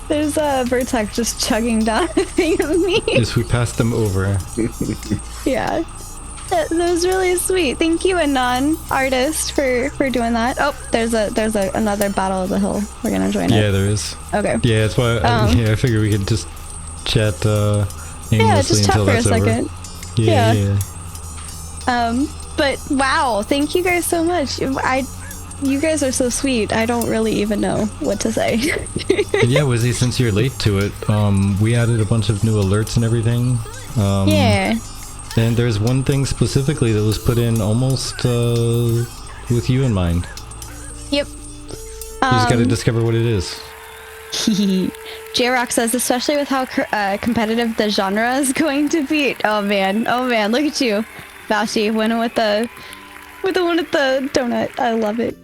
There's a Vertex just chugging down a thing of meat. Yes, we passed them over. Yeah. That was really sweet. Thank you, Anon artist, for doing that. Oh, there's another Battle of the Hill. We're gonna join it. Yeah, there is. Okay. Yeah, that's why. I figured we could just chat aimlessly Yeah, just chat until for a that's over. second. Yeah. But wow, thank you guys so much. You guys are so sweet. I don't really even know what to say. But yeah, Wizzy, since you're late to it, we added a bunch of new alerts and everything. Yeah. And there's one thing specifically that was put in almost with you in mind. Yep. You just gotta discover what it is. J-Rock says, especially with how competitive the genre is going to be. Oh man, look at you, Bashi, winning with the one with the donut. I love it.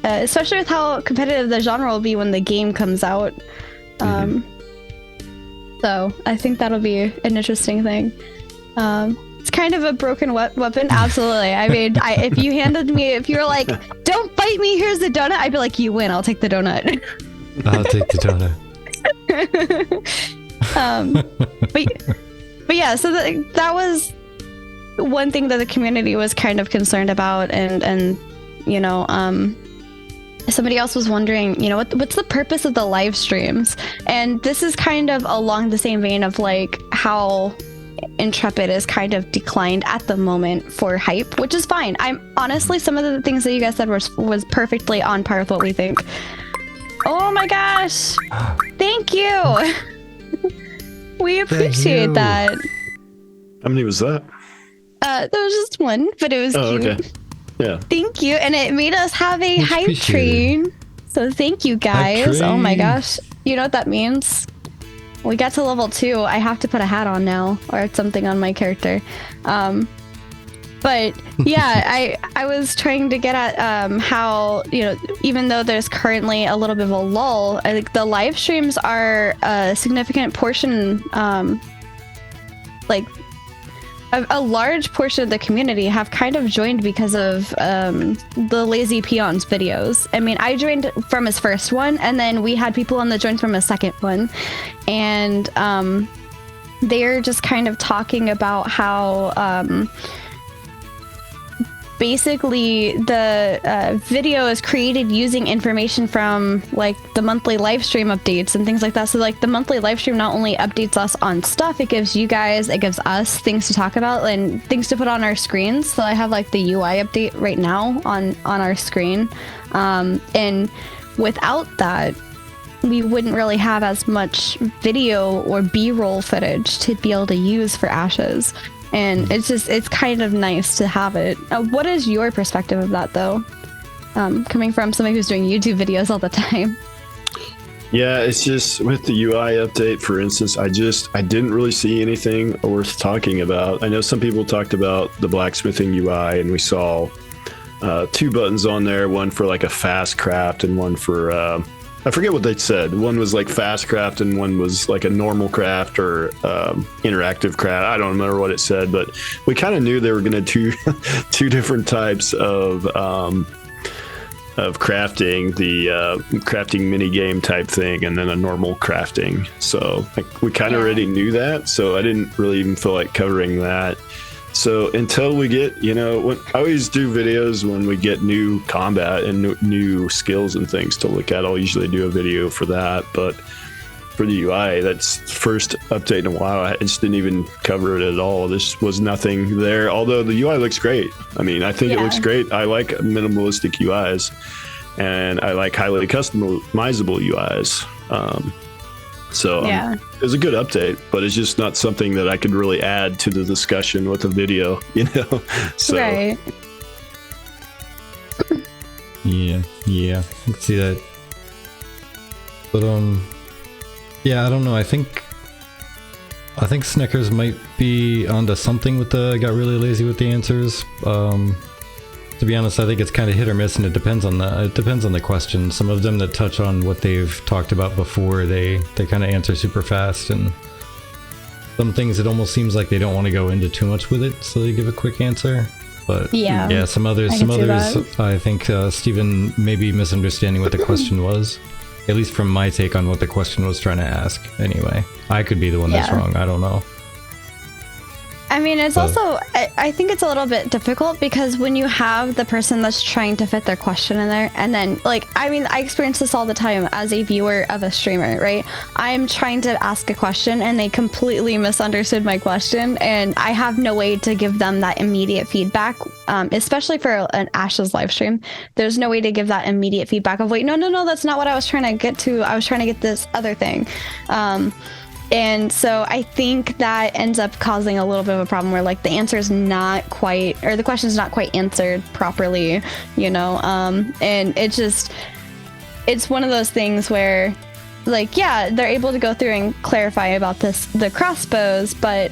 Especially with how competitive the genre will be when the game comes out. So I think that'll be an interesting thing. It's kind of a broken weapon. Absolutely. I mean, if you were like, don't fight me, here's the donut, I'd be like, you win, I'll take the donut. I'll take the donut. But yeah, so that was one thing that the community was kind of concerned about, and you know, somebody else was wondering, you know, what's the purpose of the live streams? And this is kind of along the same vein of like how Intrepid is kind of declined at the moment for hype, which is fine. I'm honestly, some of the things that you guys said was perfectly on par with what we think. Oh my gosh, thank you. We appreciate that. How many was that? There was just one, but it was cute. Okay. Yeah. Thank you, and it made us have a Much hype appreciated. train. So thank you guys. Oh my train. gosh, you know what that means? We got to level 2. I have to put a hat on now, or something on my character. But yeah, I was trying to get at how, even though there's currently a little bit of a lull, I think the live streams are a significant portion, like a large portion of the community have kind of joined because of the Lazy Peons videos. I mean, I joined from his first one, and then we had people on the join from his second one, and they're just kind of talking about how basically the video is created using information from like the monthly live stream updates and things like that. So like the monthly live stream not only updates us on stuff, it gives us things to talk about and things to put on our screens. So I have like the UI update right now on our screen, and without that we wouldn't really have as much video or B-roll footage to be able to use for Ashes. And it's kind of nice to have it. What is your perspective of that, though? Coming from somebody who's doing YouTube videos all the time. Yeah, it's just with the UI update, for instance, I didn't really see anything worth talking about. I know some people talked about the blacksmithing UI, and we saw 2 buttons on there, one for like a fast craft and one for I forget what they said. One was like fast craft and one was like a normal craft or interactive craft. I don't remember what it said, but we kind of knew they were going to do 2 different types of crafting, the crafting mini game type thing, and then a normal crafting. So like, we kind of already knew that, so I didn't really even feel like covering that. So until we get, I always do videos when we get new combat and new skills and things to look at. I'll usually do a video for that. But for the UI, that's first update in a while. I just didn't even cover it at all. This was nothing there, although the UI looks great. I mean, I think it looks great. I like minimalistic UIs, and I like highly customizable UIs. So it was a good update, but it's just not something that I could really add to the discussion with a video, So right. Yeah, I can see that. But yeah, I don't know. I think Snickers might be onto something with the got really lazy with the answers. To be honest, I think it's kind of hit or miss, and it depends on the question. Some of them that touch on what they've talked about before, they kind of answer super fast, and some things it almost seems like they don't want to go into too much with it, so they give a quick answer. But yeah, some others, I think Steven may be misunderstanding what the question was. At least from my take on what the question was trying to ask. Anyway, I could be the one that's wrong. I don't know. I mean, it's also, I think it's a little bit difficult because when you have the person that's trying to fit their question in there, and then, like, I mean, I experience this all the time as a viewer of a streamer, right? I'm trying to ask a question and they completely misunderstood my question, and I have no way to give them that immediate feedback, especially for an Ashes live stream. There's no way to give that immediate feedback of, wait, no, that's not what I was trying to get to. I was trying to get this other thing. And so I think that ends up causing a little bit of a problem where, like, the answer is not quite, or the question is not quite answered properly, and it's one of those things where, like, yeah, they're able to go through and clarify about the crossbows, but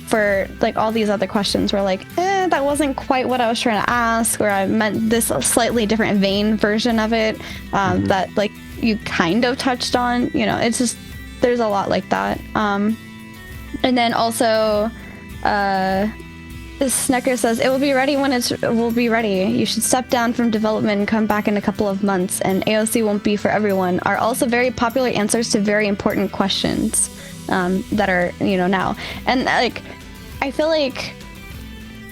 for, like, all these other questions were like, that wasn't quite what I was trying to ask, or I meant this slightly different vein version of it, that, like, you kind of touched on, it's just, there's a lot like that. And then also, Snecker says, it will be ready when it will be ready. You should step down from development and come back in a couple of months, and AOC won't be for everyone, are also very popular answers to very important questions that are, now. And, like, I feel like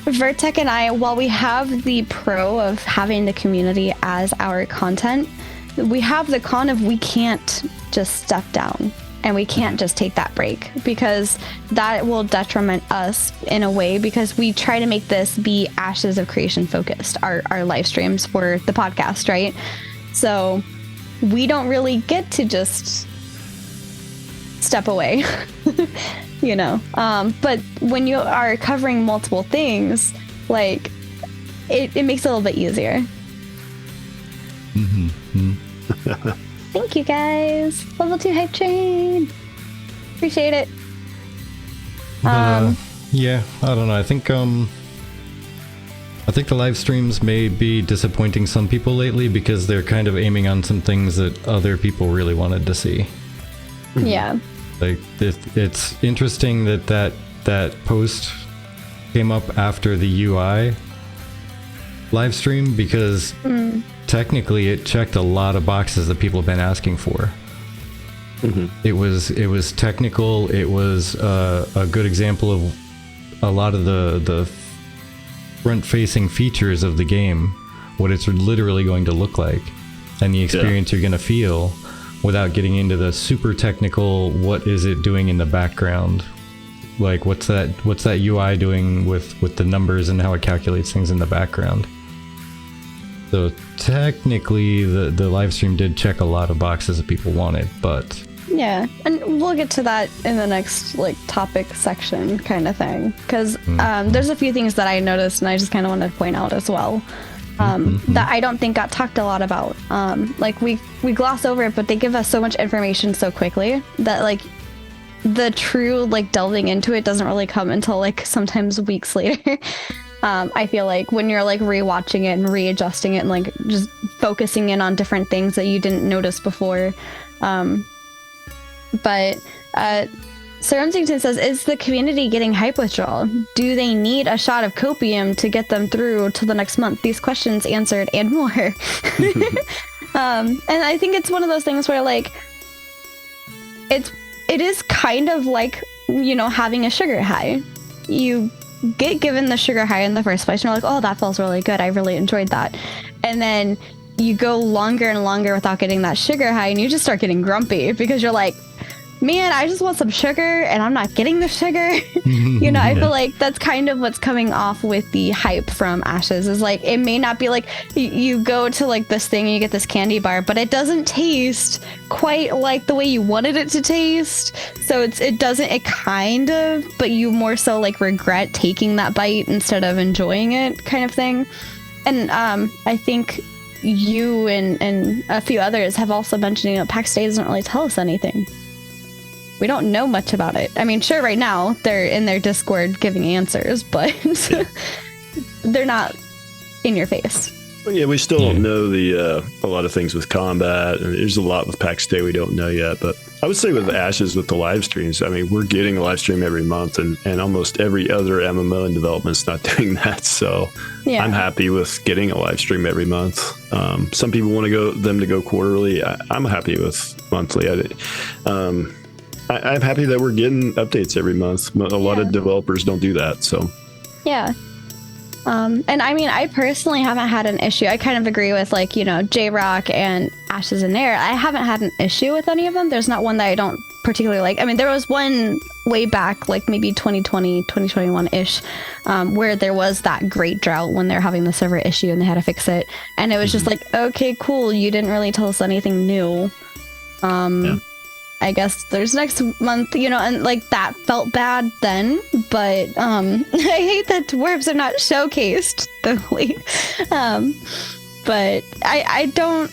Vertec and I, while we have the pro of having the community as our content, we have the con of we can't just step down. And we can't just take that break, because that will detriment us in a way, because we try to make this be Ashes of Creation focused, our live streams for the podcast, right? So we don't really get to just step away, but when you are covering multiple things, like, it makes it a little bit easier. Thank you, guys. Level 2 hype train. Appreciate it. Yeah, I don't know. I think I think the live streams may be disappointing some people lately because they're kind of aiming on some things that other people really wanted to see. Yeah. Like it's interesting that post came up after the UI live stream because technically it checked a lot of boxes that people have been asking for. It was technical. It was a good example of a lot of the front-facing features of the game, what it's literally going to look like, and the experience you're going to feel without getting into the super technical, what is it doing in the background? Like, what's that UI doing with the numbers and how it calculates things in the background? So technically, the live stream did check a lot of boxes that people wanted, but... Yeah, and we'll get to that in the next like topic section kind of thing, because there's a few things that I noticed and I just kind of wanted to point out as well that I don't think got talked a lot about. Like we gloss over it, but they give us so much information so quickly that like the true like delving into it doesn't really come until like sometimes weeks later. I feel like when you're like rewatching it and readjusting it and like just focusing in on different things that you didn't notice before. But Sir Umsington says, is the community getting hype withdrawal? Do they need a shot of copium to get them through to the next month? These questions answered and more. And I think it's one of those things where like it is kind of like, you know, having a sugar high. You get given the sugar high in the first place and you're like, oh, that feels really good. I really enjoyed that. And then you go longer and longer without getting that sugar high and you just start getting grumpy because you're like, man, I just want some sugar and I'm not getting the sugar. You know, I feel like that's kind of what's coming off with the hype from Ashes is like, it may not be like you go to like this thing and you get this candy bar, but it doesn't taste quite like the way you wanted it to taste. So it kind of, but you more so like regret taking that bite instead of enjoying it kind of thing. And I think you and a few others have also mentioned, you know, PAX Day doesn't really tell us anything. We don't know much about it. I mean, sure, right now they're in their Discord giving answers, but they're not in your face. Well, yeah, we still don't know a lot of things with combat, and there's a lot with PAX Day we don't know yet. But I would say with Ashes, with the live streams, I mean, we're getting a live stream every month, and almost every other MMO in development's not doing that. So I'm happy with getting a live stream every month. Some people want them to go quarterly. I'm happy with monthly. I'm happy that we're getting updates every month. A lot of developers don't do that, so. Yeah. And I mean, I personally haven't had an issue. I kind of agree with like, you know, J-Rock and Ashes and Air. I haven't had an issue with any of them. There's not one that I don't particularly like. I mean, there was one way back, like maybe 2020, 2021-ish, where there was that great drought when they're having the server issue and they had to fix it. And it was just like, okay, cool. You didn't really tell us anything new. I guess there's next month, you know, and like that felt bad then, but I hate that dwarves are not showcased thoroughly. But I don't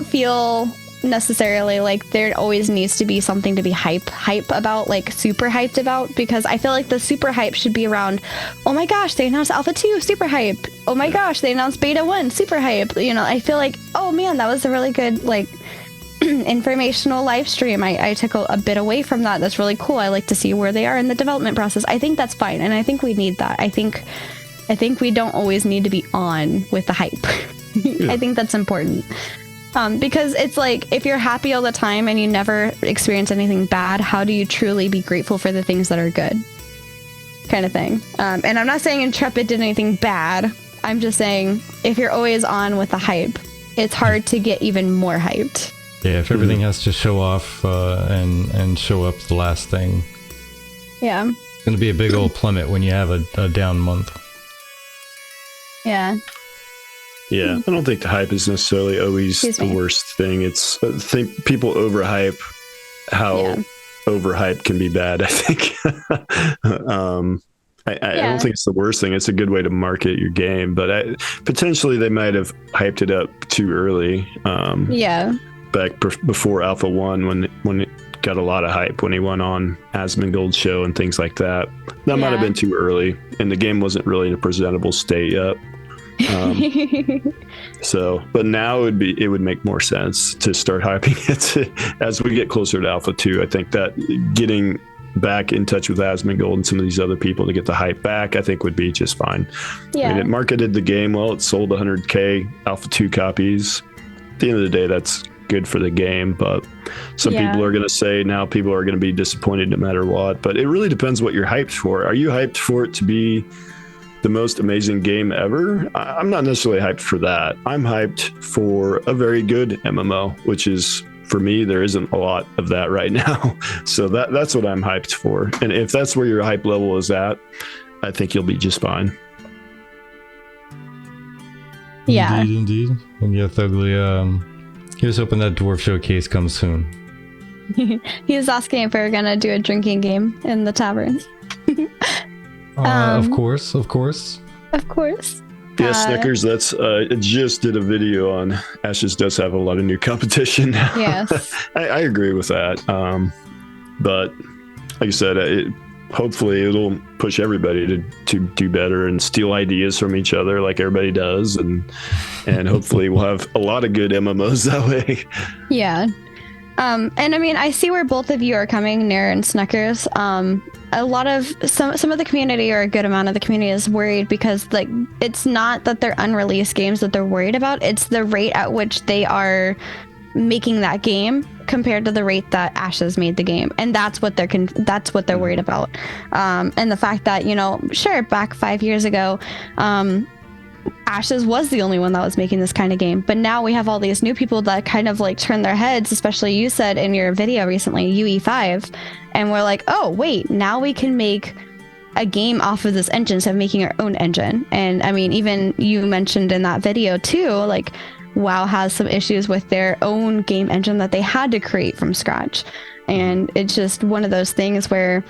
feel necessarily like there always needs to be something to be hype about, like super hyped about, because I feel like the super hype should be around, oh my gosh, they announced Alpha 2, super hype. Oh my gosh, they announced Beta 1, super hype. You know, I feel like, oh man, that was a really good, like, informational live stream. I took a bit away from that. That's really cool. I like to see where they are in the development process. I think that's fine, and I think we need that. I think we don't always need to be on with the hype. I think that's important, because it's like if you're happy all the time and you never experience anything bad, how do you truly be grateful for the things that are good, kind of thing. And I'm not saying Intrepid did anything bad. I'm just saying if you're always on with the hype, it's hard to get even more hyped. Yeah, if everything has to show off and show up the last thing. Yeah. It's going to be a big old plummet when you have a down month. Yeah. Yeah, I don't think the hype is necessarily always the worst thing. It's I think people overhype how overhype can be bad, I think. I don't think it's the worst thing. It's a good way to market your game, but potentially they might have hyped it up too early. Back before Alpha 1 when got a lot of hype when he went on Asmongold's show and things like that. That might have been too early, and the game wasn't really in a presentable state yet. But now it would make more sense to start hyping it as we get closer to Alpha 2. I think that getting back in touch with Asmongold and some of these other people to get the hype back, I think would be just fine. I mean, it marketed the game well. It sold 100K Alpha 2 copies. At the end of the day, that's good for the game, but some people are going to say now people are going to be disappointed no matter what. But it really depends what you're hyped for. Are you hyped for it to be the most amazing game ever? I'm not necessarily hyped for that. I'm hyped for a very good MMO, which is, for me, there isn't a lot of that right now. So that's what I'm hyped for. And if that's where your hype level is at, I think you'll be just fine. Yeah. Indeed. And yeah, Thugly, here's hoping that Dwarf Showcase comes soon. He was asking if we were gonna do a drinking game in the tavern. Of course. Of course. Yeah, Snickers, that's I just did a video on Ashes does have a lot of new competition now. Yes. I agree with that. But like I said, hopefully it'll push everybody to do better and steal ideas from each other like everybody does. And hopefully we'll have a lot of good MMOs that way. Yeah. And I mean, I see where both of you are coming, Nair and Snickers. A lot of some of the community, or a good amount of the community, is worried because, like, it's not that they're unreleased games that they're worried about. It's the rate at which they are making that game compared to the rate that Ashes made the game, and that's what they're worried about. And the fact that, you know, sure, back 5 years ago, Ashes was the only one that was making this kind of game, but now we have all these new people that kind of like turn their heads, especially you said in your video recently, UE5, and we're like, oh wait, now we can make a game off of this engine instead of making our own engine. And I mean, even you mentioned in that video too, like WoW has some issues with their own game engine that they had to create from scratch, and it's just one of those things where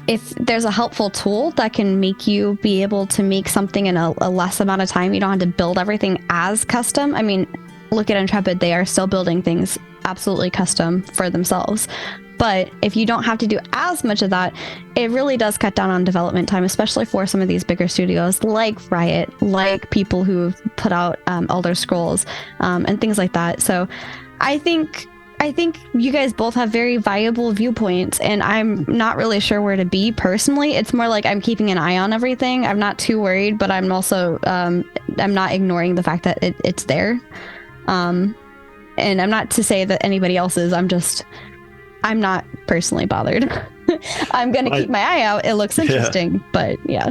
if there's a helpful tool that can make you be able to make something in a less amount of time, you don't have to build everything as custom. I mean, look at Intrepid, they are still building things absolutely custom for themselves. But if you don't have to do as much of that, it really does cut down on development time, especially for some of these bigger studios like Riot, like people who put out Elder Scrolls and things like that. So I think you guys both have very viable viewpoints, and I'm not really sure where to be personally. It's more like I'm keeping an eye on everything. I'm not too worried, but I'm also I'm not ignoring the fact that it's there. And I'm not to say that anybody else is. I'm not personally bothered. I'm gonna keep my eye out. It looks interesting, but yeah.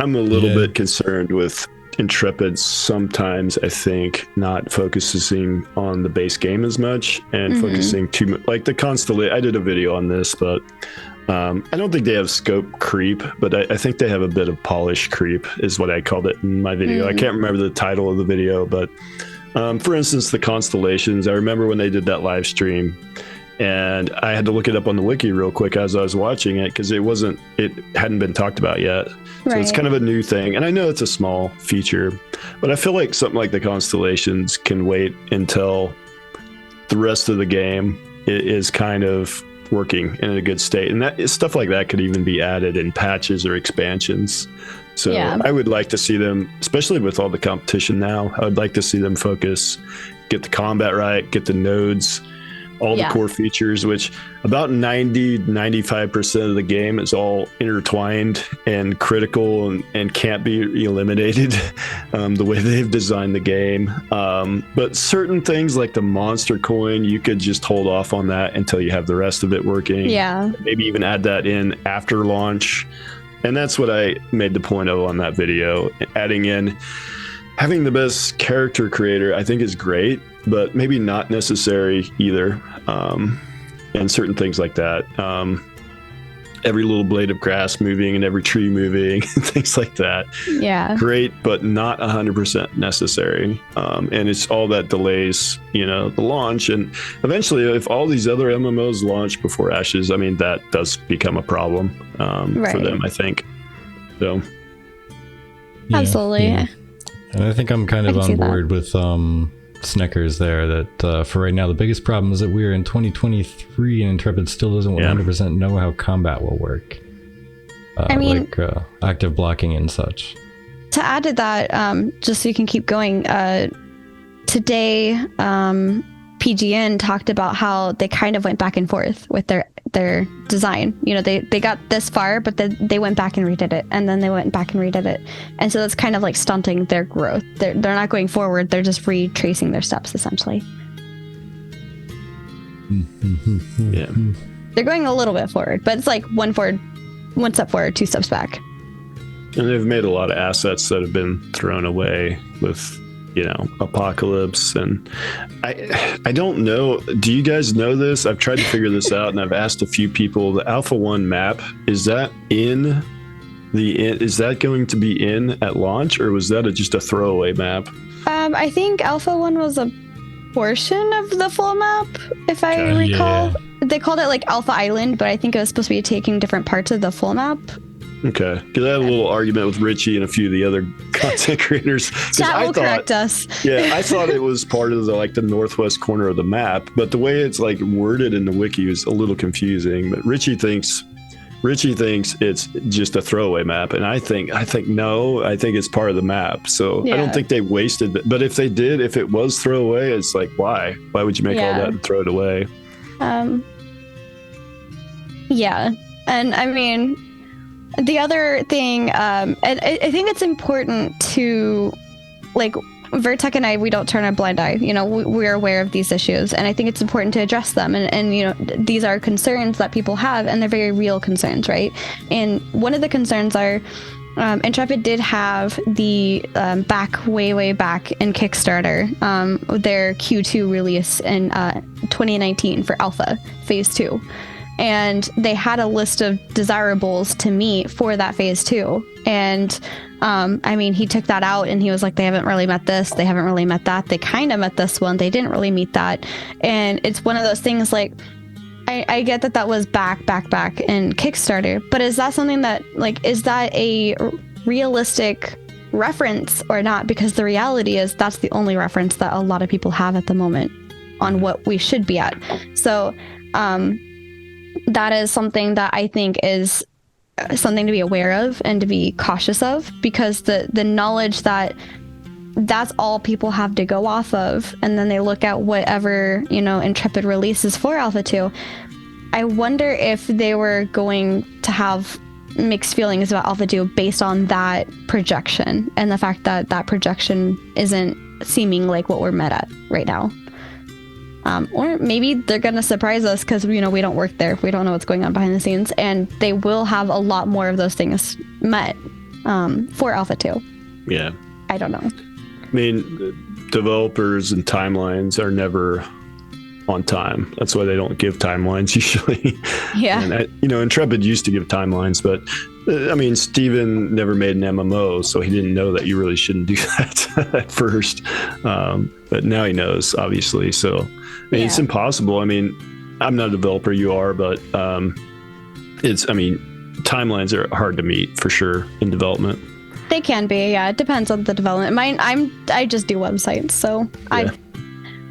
I'm a little bit concerned with Intrepid sometimes, I think, not focusing on the base game as much and focusing too much, like the Constellation. I did a video on this, but I don't think they have scope creep, but I think they have a bit of polish creep is what I called it in my video. I can't remember the title of the video, but for instance, the Constellations, I remember when they did that live stream, and I had to look it up on the wiki real quick as I was watching it because it hadn't been talked about yet. So it's kind of a new thing. And I know it's a small feature, but I feel like something like the Constellations can wait until the rest of the game is kind of working in a good state. And that stuff like that could even be added in patches or expansions. So I would like to see them, especially with all the competition now, I would like to see them focus, get the combat right, get the nodes, all the core features, which about 95% of the game is all intertwined and critical and can't be eliminated the way they've designed the game. But certain things like the monster coin, you could just hold off on that until you have the rest of it working. Yeah. Maybe even add that in after launch. And that's what I made the point of on that video. Adding in having the best character creator, I think is great, but maybe not necessary either. And certain things like that. Every little blade of grass moving and every tree moving, things like that. Yeah. Great, but not 100% necessary. And it's all that delays, the launch. And eventually, if all these other MMOs launch before Ashes, I mean, that does become a problem for them, I think. So. Absolutely. Yeah. And I think I'm kind of on board with Sneckers there that for right now the biggest problem is that we're in 2023 and Intrepid still doesn't 100% know how combat will work. I mean, like active blocking and such. To add to that, just so you can keep going, today PGN talked about how they kind of went back and forth with their design. You know, they got this far, but then they went back and redid it, and then they went back and redid it, and so that's kind of like stunting their growth. They're not going forward; they're just retracing their steps essentially. Yeah, they're going a little bit forward, but it's like one step forward, two steps back. And they've made a lot of assets that have been thrown away with, you know, Apocalypse. And I don't know. Do you guys know this? I've tried to figure this out, and I've asked a few people. The Alpha 1 map, is that going to be in at launch, or was that just a throwaway map? I think Alpha 1 was a portion of the full map, if I recall. Yeah. They called it like Alpha Island, but I think it was supposed to be taking different parts of the full map. Okay, because I had a little argument with Richie and a few of the other content creators. Chat will correct us. Yeah, I thought it was part of the northwest corner of the map, but the way it's like worded in the wiki was a little confusing. But Richie thinks it's just a throwaway map, and I think no, I think it's part of the map. So yeah. I don't think they wasted it. But if they did, if it was throwaway, it's like why would you make all that and throw it away? Yeah, and I mean. The other thing, and I think it's important to, like, Vertec and I, we don't turn a blind eye. You know, we're aware of these issues, and I think it's important to address them. And you know, these are concerns that people have, and they're very real concerns, right? And one of the concerns are, Intrepid did have the way back in Kickstarter, their Q2 release in 2019 for Alpha Phase 2. And they had a list of desirables to meet for that phase 2. And I mean, he took that out and he was like, they haven't really met this. They haven't really met that. They kind of met this one. They didn't really meet that. And it's one of those things like, I get that was back in Kickstarter, but is that something that, like, is that a realistic reference or not? Because the reality is that's the only reference that a lot of people have at the moment on what we should be at. So, that is something that I think is something to be aware of and to be cautious of, because the knowledge that that's all people have to go off of, and then they look at whatever, you know, Intrepid releases for Alpha 2. I wonder if they were going to have mixed feelings about Alpha 2 based on that projection and the fact that that projection isn't seeming like what we're met at right now. Or maybe they're going to surprise us because, you know, we don't work there. We don't know what's going on behind the scenes. And they will have a lot more of those things met for Alpha 2. Yeah. I don't know. I mean, developers and timelines are never on time. That's why they don't give timelines usually. Yeah. And Intrepid used to give timelines, but I mean, Steven never made an MMO, so he didn't know that you really shouldn't do that at first. But now he knows, obviously. So I mean, it's impossible. I mean, I'm not a developer, you are, but timelines are hard to meet for sure in development. They can be, yeah. It depends on the development. I just do websites, so yeah.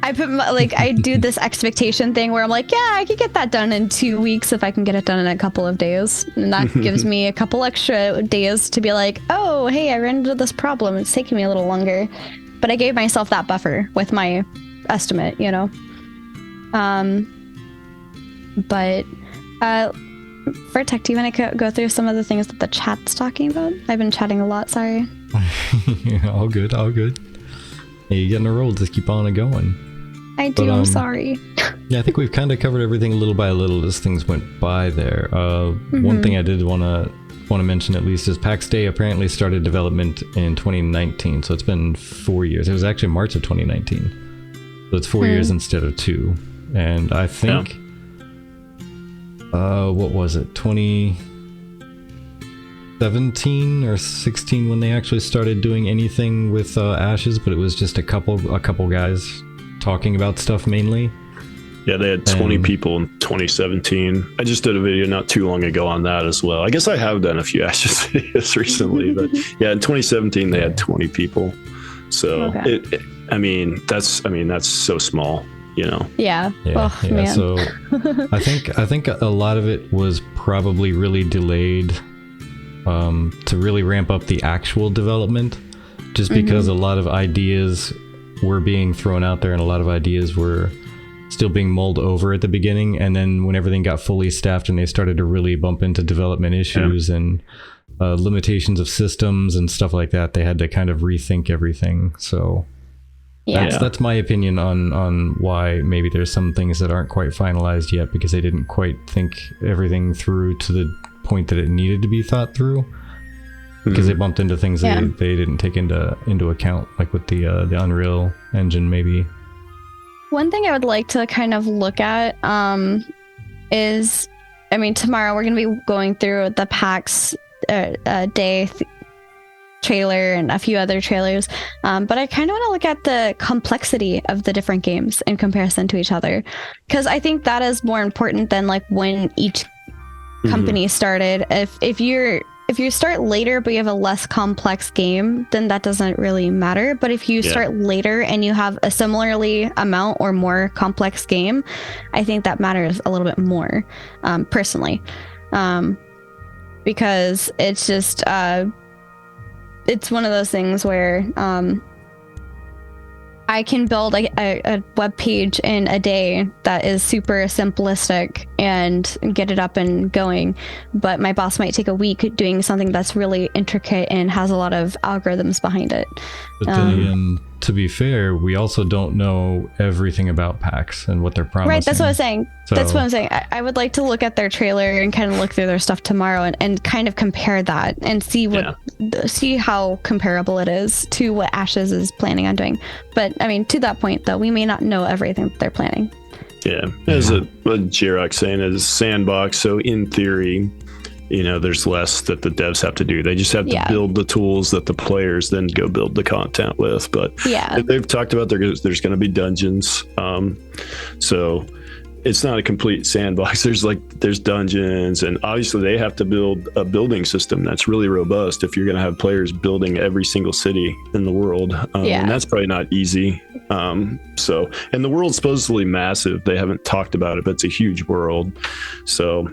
I put I do this expectation thing where I'm like, yeah, I could get that done in 2 weeks if I can get it done in a couple of days, and that gives me a couple extra days to be like, oh, hey, I ran into this problem. It's taking me a little longer, but I gave myself that buffer with my estimate, you know. But Vertec, do you want to go through some of the things that the chat's talking about? I've been chatting a lot. Sorry. All good. Hey, you're getting a roll. Just keep on going. I do. I'm sorry. Yeah, I think we've kind of covered everything little by little as things went by there. One thing I did want to mention at least is PAX Day apparently started development in 2019, so it's been 4 years. It was actually March of 2019, so it's 4 years instead of 2. And I think, what was it, 2017 or 16 when they actually started doing anything with Ashes, but it was just a couple guys talking about stuff mainly. Yeah, they had 20 people in 2017. I just did a video not too long ago on that as well. I guess I have done a few Ashes videos recently, but yeah, in 2017 they had 20 people. So I mean, that's so small, you know. Yeah. Yeah, Oh, man. So I think a lot of it was probably really delayed to really ramp up the actual development, just because a lot of ideas were being thrown out there and a lot of ideas were still being mulled over at the beginning, and then when everything got fully staffed and they started to really bump into development issues and limitations of systems and stuff like that, they had to kind of rethink everything. So that's my opinion on why maybe there's some things that aren't quite finalized yet, because they didn't quite think everything through to the point that it needed to be thought through, because they bumped into things they didn't take into account, like with the Unreal Engine maybe. One thing I would like to kind of look at is, I mean, tomorrow we're going to be going through the PAX day trailer and a few other trailers, but I kind of want to look at the complexity of the different games in comparison to each other, because I think that is more important than like when each company started. If you start later but you have a less complex game, then that doesn't really matter. But if you start later and you have a similarly amount or more complex game, I think that matters a little bit more, personally, because it's just it's one of those things where I can build a web page in a day that is super simplistic and get it up and going, but my boss might take a week doing something that's really intricate and has a lot of algorithms behind it. But then again, to be fair, we also don't know everything about PAX and what they're promising. Right, that's what I'm saying. So, that's what I'm saying. I would like to look at their trailer and kind of look through their stuff tomorrow and kind of compare that and see see how comparable it is to what Ashes is planning on doing. But I mean, to that point though, we may not know everything that they're planning. Yeah, as what Jirok's saying is sandbox. So in theory, you know, there's less that the devs have to do. They just have to build the tools that the players then go build the content with. But they've talked about there's going to be dungeons. So it's not a complete sandbox. There's dungeons, and obviously they have to build a building system that's really robust if you're going to have players building every single city in the world. And that's probably not easy. And the world's supposedly massive. They haven't talked about it, but it's a huge world. So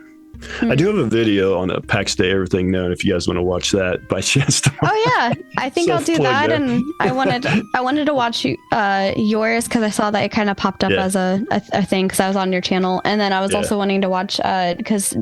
I do have a video on a PAX Day Everything Known if you guys want to watch that by chance tomorrow. Oh yeah, I think I'll do that. And I wanted to watch yours because I saw that it kind of popped up as a thing because I was on your channel, and then I was also wanting to watch because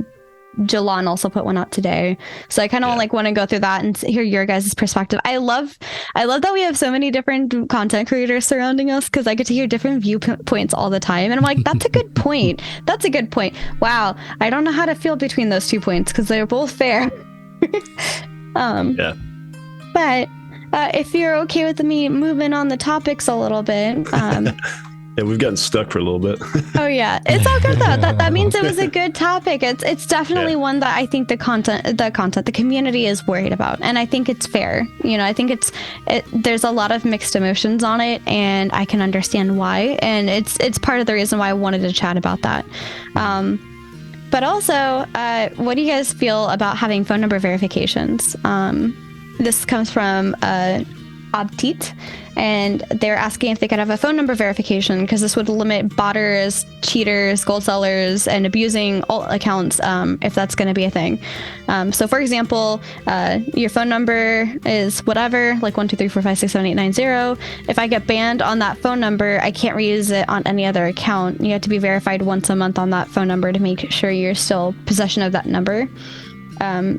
Jalan also put one out today, so I kind of want to go through that and hear your guys' perspective. I love that we have so many different content creators surrounding us, because I get to hear different viewpoints all the time, and I'm like, that's a good point. That's a good point. Wow, I don't know how to feel between those 2 points because they're both fair. But if you're okay with me moving on the topics a little bit, yeah, we've gotten stuck for a little bit. Oh yeah, it's all good though. That means it was a good topic. It's definitely one that I think the community is worried about, and I think it's fair. You know, I think there's a lot of mixed emotions on it, and I can understand why. And it's part of the reason why I wanted to chat about that. But also, what do you guys feel about having phone number verifications? This comes from Abtit, and they're asking if they could have a phone number verification, because this would limit botters, cheaters, gold sellers, and abusing alt accounts, if that's going to be a thing. So for example, your phone number is whatever, like 12345678890. If I get banned on that phone number, I can't reuse it on any other account. You have to be verified once a month on that phone number to make sure you're still possession of that number.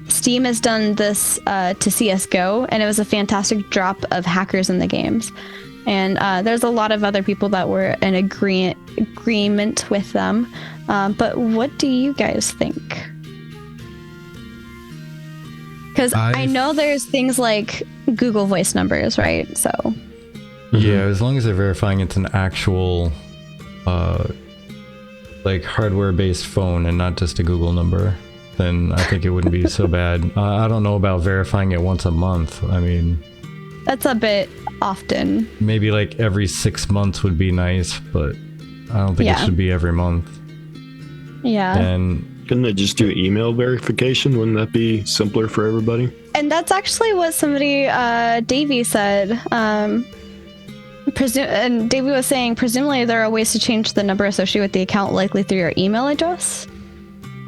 Steam has done this to CSGO, and it was a fantastic drop of hackers in the games. And there's a lot of other people that were in agreement with them. But what do you guys think? Because I know there's things like Google Voice numbers, right? So yeah, as long as they're verifying it's an actual like hardware-based phone and not just a Google number, then I think it wouldn't be so bad. I don't know about verifying it once a month. I mean, that's a bit often. Maybe like every 6 months would be nice, but I don't think it should be every month. Yeah. And couldn't they just do email verification? Wouldn't that be simpler for everybody? And that's actually what somebody, Davey said. and Davey was saying, presumably there are ways to change the number associated with the account, likely through your email address,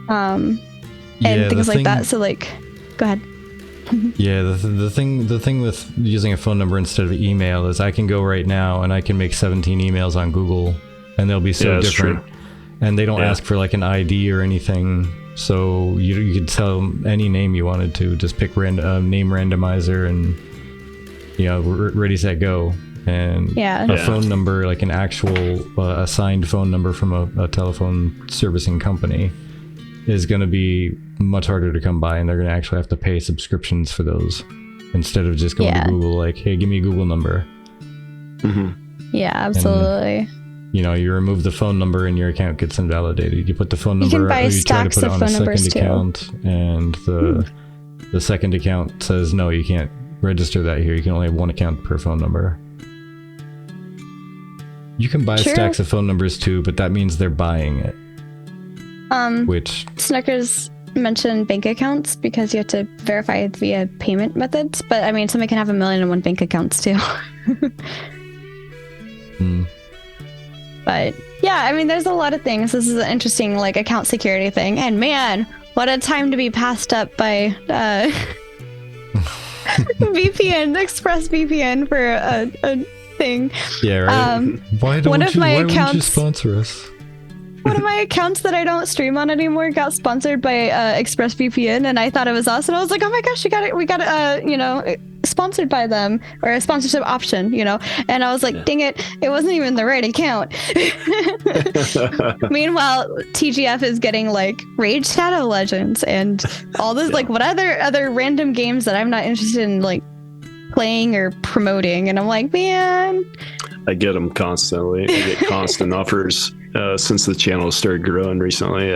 and things like that. So, like, go ahead. Yeah, the thing with using a phone number instead of email is I can go right now and I can make 17 emails on Google, and they'll be so different. True. And they don't ask for like an ID or anything, so you could tell them any name you wanted to. Just pick name randomizer and ready, set, go. And a phone number, like an actual assigned phone number from a telephone servicing company, is going to be much harder to come by, and they're going to actually have to pay subscriptions for those instead of just going to Google, like, hey, give me a Google number. Mm-hmm. Yeah, absolutely. And, you remove the phone number and your account gets invalidated. You put the phone number, you can buy or you try to stacks put it of on phone a numbers second account, and the second account says, no, you can't register that here. You can only have one account per phone number. You can buy stacks of phone numbers too, but that means they're buying it. Which Snuckers mentioned bank accounts because you have to verify via payment methods, but I mean, somebody can have 1,000,001 bank accounts too. But yeah, I mean, there's a lot of things. This is an interesting, like, account security thing, and man, what a time to be passed up by VPN, Express VPN for a thing. Yeah, right. Why won't you sponsor us? One of my accounts that I don't stream on anymore got sponsored by ExpressVPN, and I thought it was awesome. I was like, oh my gosh, we got it, sponsored by them, or a sponsorship option, and I was like, dang it wasn't even the right account. Meanwhile, TGF is getting like Raid Shadow Legends and all this, like, what other random games that I'm not interested in, like, playing or promoting, and I'm like, man, I get them constantly. I get constant offers since the channel started growing recently.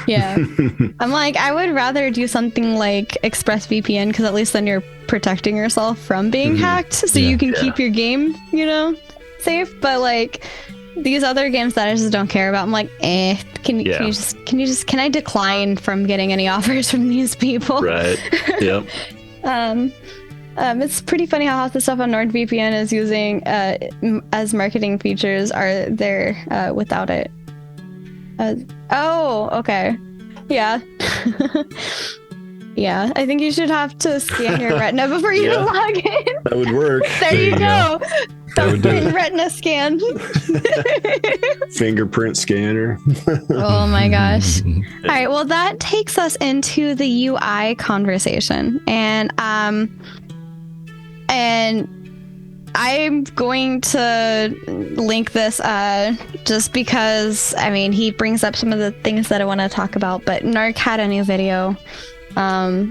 Yeah. I'm like, I would rather do something like ExpressVPN, because at least then you're protecting yourself from being hacked, so you can keep your game, safe. But like these other games that I just don't care about, I'm like, can I decline from getting any offers from these people? Right. Yep. It's pretty funny how half the stuff on NordVPN is using as marketing features are there without it. Okay. Yeah. Yeah, I think you should have to scan your retina before you log in. That would work. There you go. Thumbprint retina scan. Fingerprint scanner. Oh my gosh. All right, well, that takes us into the UI conversation. And I'm going to link this just because, I mean, he brings up some of the things that I want to talk about, but Narc had a new video about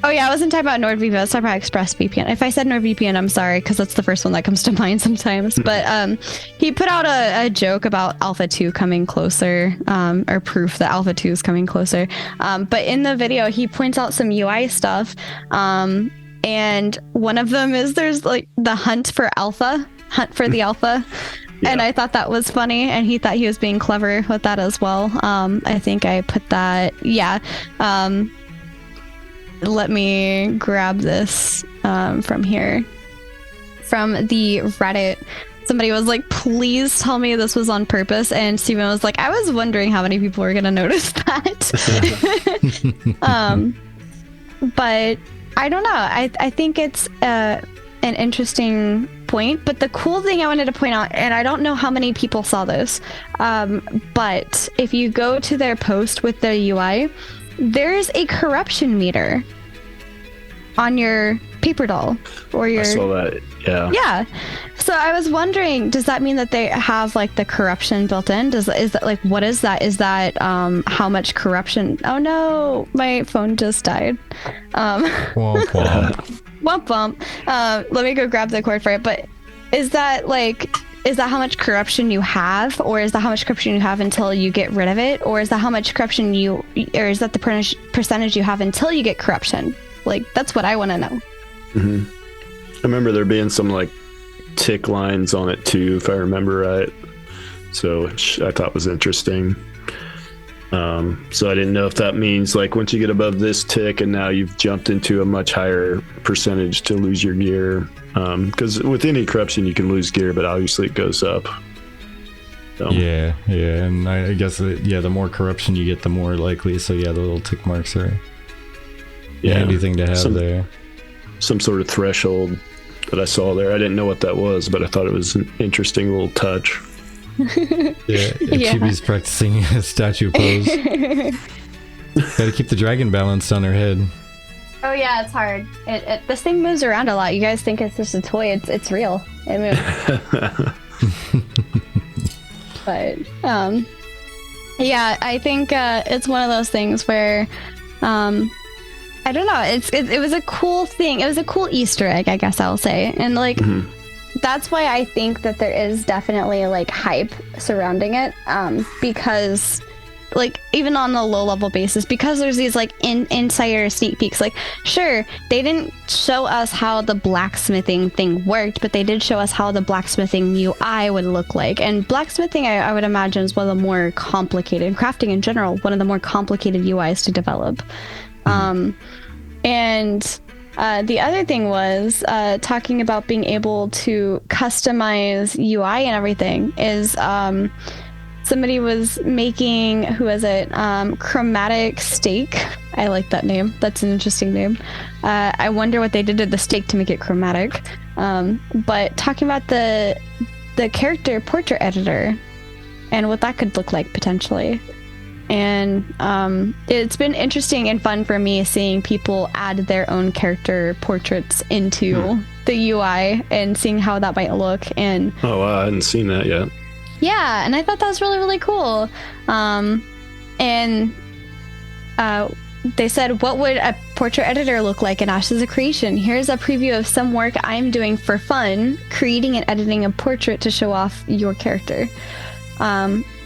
I wasn't talking about NordVPN, I was talking about ExpressVPN. If I said NordVPN, I'm sorry, because that's the first one that comes to mind sometimes. But he put out a joke about Alpha 2 coming closer, or proof that Alpha 2 is coming closer. But in the video, he points out some UI stuff. And one of them is there's like the hunt for the alpha. Yeah. And I thought that was funny, and he thought he was being clever with that as well. I think I put that, let me grab this from here. From the Reddit, somebody was like, please tell me this was on purpose. And Steven was like, I was wondering how many people were going to notice that. But I don't know. I think it's an interesting point. But the cool thing I wanted to point out, and I don't know how many people saw this, but if you go to their post with the UI, there's a corruption meter on your paper doll or your. I saw that. Yeah. Yeah. So I was wondering, does that mean that they have like the corruption built in? Is that like, what is that? Is that how much corruption? Oh no, my phone just died. Womp womp. Womp womp. Let me go grab the cord for it. But is that how much corruption you have, or is that how much corruption you have until you get rid of it, or is that how much corruption or is that the percentage you have until you get corruption? Like, that's what I want to know. Mm-hmm. I remember there being some like tick lines on it too, if I remember right. So, which I thought was interesting. So I didn't know if that means like once you get above this tick and now you've jumped into a much higher percentage to lose your gear. Because with any corruption you can lose gear, but obviously it goes up. So. Yeah, and I guess the more corruption you get, the more likely. So yeah, the little tick marks are handy thing to have there. Some sort of threshold that I saw there. I didn't know what that was, but I thought it was an interesting little touch. Chibi's practicing a statue pose. Gotta keep the dragon balanced on her head. Oh yeah, it's hard. This thing moves around a lot. You guys think it's just a toy? It's real. It moves. But yeah, I think it's one of those things where I don't know. It was a cool thing. It was a cool Easter egg, I guess I'll say, and like. That's why I think that there is definitely like hype surrounding it, because like even on a low level basis, because there's these like insider sneak peeks. Like sure, they didn't show us how the blacksmithing thing worked, but they did show us how the blacksmithing UI would look like. And blacksmithing, I would imagine, is one of the more complicated, crafting in general, one of the more complicated UIs to develop. And the other thing was talking about being able to customize UI and everything is somebody was making, who was it? Chromatic Steak. I like that name. That's an interesting name. I wonder what they did to the steak to make it chromatic. But talking about the character portrait editor and what that could look like potentially. And it's been interesting and fun for me seeing people add their own character portraits into the UI and seeing how that might look. And oh wow, I hadn't seen that yet. Yeah, and I thought that was really, really cool. And they said, what would a portrait editor look like in Ashes of Creation? Here's a preview of some work I'm doing for fun, creating and editing a portrait to show off your character.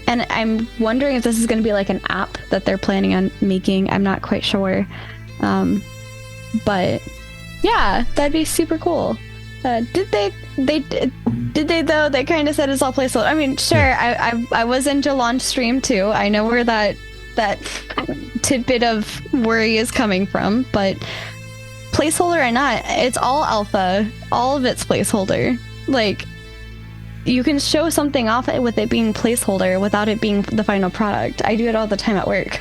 And I'm wondering if this is going to be like an app that they're planning on making. I'm not quite sure. But yeah, that'd be super cool. Did they though? They kind of said it's all placeholder. I mean, sure, I was into launch stream too. I know where that tidbit of worry is coming from, but placeholder or not, it's all alpha. All of it's placeholder. Like, you can show something off with it being placeholder without it being the final product. I do it all the time at work.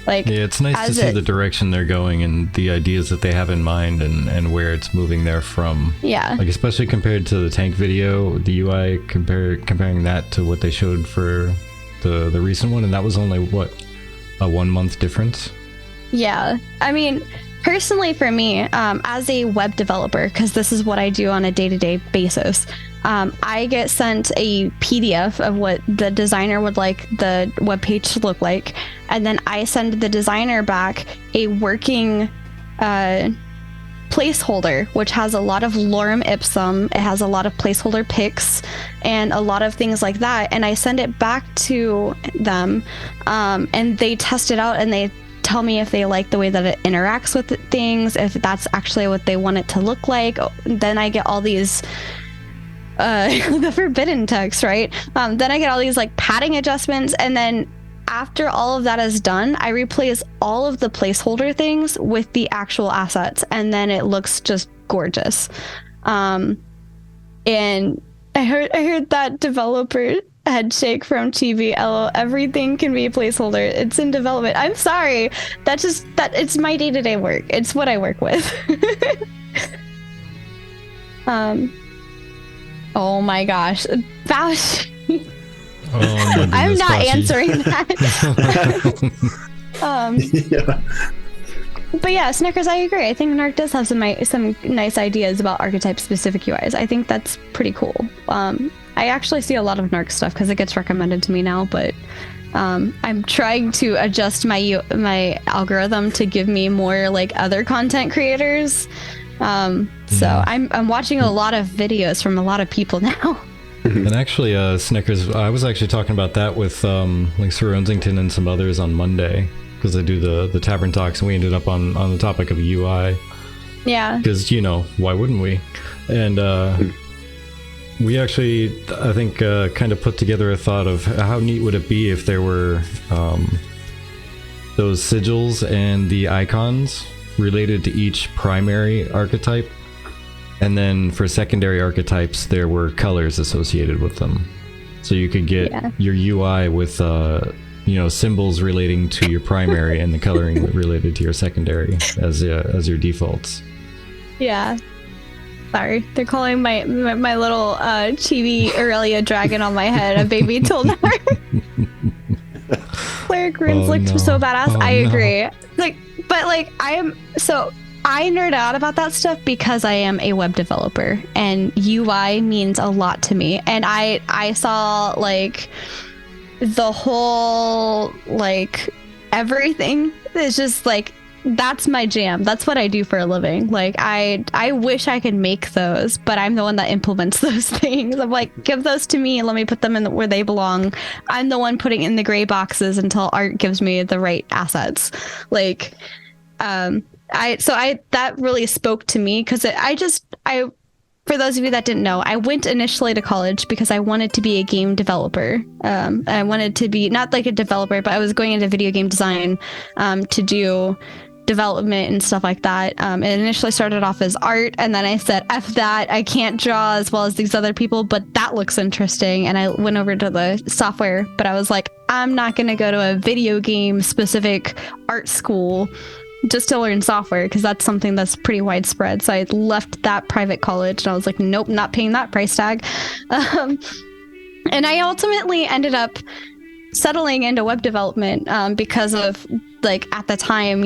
Like, yeah, it's nice to see the direction they're going and the ideas that they have in mind and where it's moving there from. Yeah. Like, especially compared to the tank video, the UI, comparing that to what they showed for the recent one, and that was only, what, a 1 month difference? Yeah. I mean, personally for me, as a web developer, because this is what I do on a day-to-day basis, I get sent a PDF of what the designer would like the web page to look like, and then I send the designer back a working placeholder, which has a lot of lorem ipsum. It has a lot of placeholder pics and a lot of things like that, and I send it back to them, and they test it out and they tell me if they like the way that it interacts with things, if that's actually what they want it to look like. Then I get all these the forbidden text, right? Then I get all these like padding adjustments, and then after all of that is done, I replace all of the placeholder things with the actual assets, and then it looks just gorgeous. And I heard that developer head shake from TV. LO, everything can be a placeholder. It's in development. I'm sorry. It's my day-to-day work. It's what I work with. Oh my gosh. Bausch. Oh my goodness, I'm not Bauschy. answering that. Yeah. But yeah, Snickers, I agree. I think Narc does have some nice ideas about archetype-specific UIs. I think that's pretty cool. I actually see a lot of Narc stuff because it gets recommended to me now, but I'm trying to adjust my algorithm to give me more like other content creators. So I'm watching a lot of videos from a lot of people now. And actually, Snickers, I was actually talking about that with like Sir Ensington and some others on Monday, because I do the Tavern talks, and we ended up on the topic of UI. Yeah. Because, you know, why wouldn't we? And we actually, I think, kind of put together a thought of how neat would it be if there were those sigils and the icons related to each primary archetype. And then for secondary archetypes, there were colors associated with them. So you could get your UI with, symbols relating to your primary and the coloring related to your secondary as your defaults. Yeah. Sorry, they're calling my little chibi Aurelia dragon on my head a baby Tolnar. Cleric runes looked so badass. I agree. I nerd out about that stuff because I am a web developer and UI means a lot to me. And I saw like the whole like everything is just like, that's my jam. That's what I do for a living. Like I wish I could make those, but I'm the one that implements those things. I'm like, give those to me and let me put them in where they belong. I'm the one putting in the gray boxes until art gives me the right assets. Like, that really spoke to me because for those of you that didn't know, I went initially to college because I wanted to be a game developer. I wanted to be not like a developer, but I was going into video game design to do development and stuff like that. It initially started off as art, and then I said, F that, I can't draw as well as these other people, but that looks interesting. And I went over to the software, but I was like, I'm not going to go to a video game specific art school just to learn software because that's something that's pretty widespread. So I left that private college and I was like, nope, not paying that price tag. And I ultimately ended up settling into web development because of like at the time,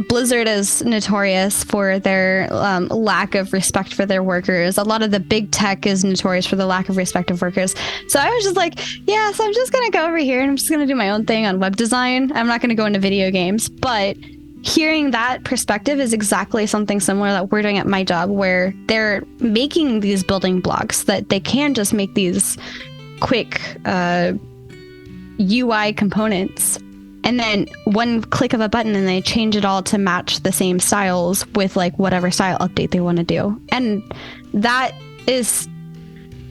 Blizzard is notorious for their lack of respect for their workers. A lot of the big tech is notorious for the lack of respect of workers. So I was just like, yeah, so I'm just going to go over here and I'm just going to do my own thing on web design. I'm not going to go into video games, but hearing that perspective is exactly something similar that we're doing at my job, where they're making these building blocks that they can just make these quick UI components, and then one click of a button and they change it all to match the same styles with like whatever style update they want to do. And that is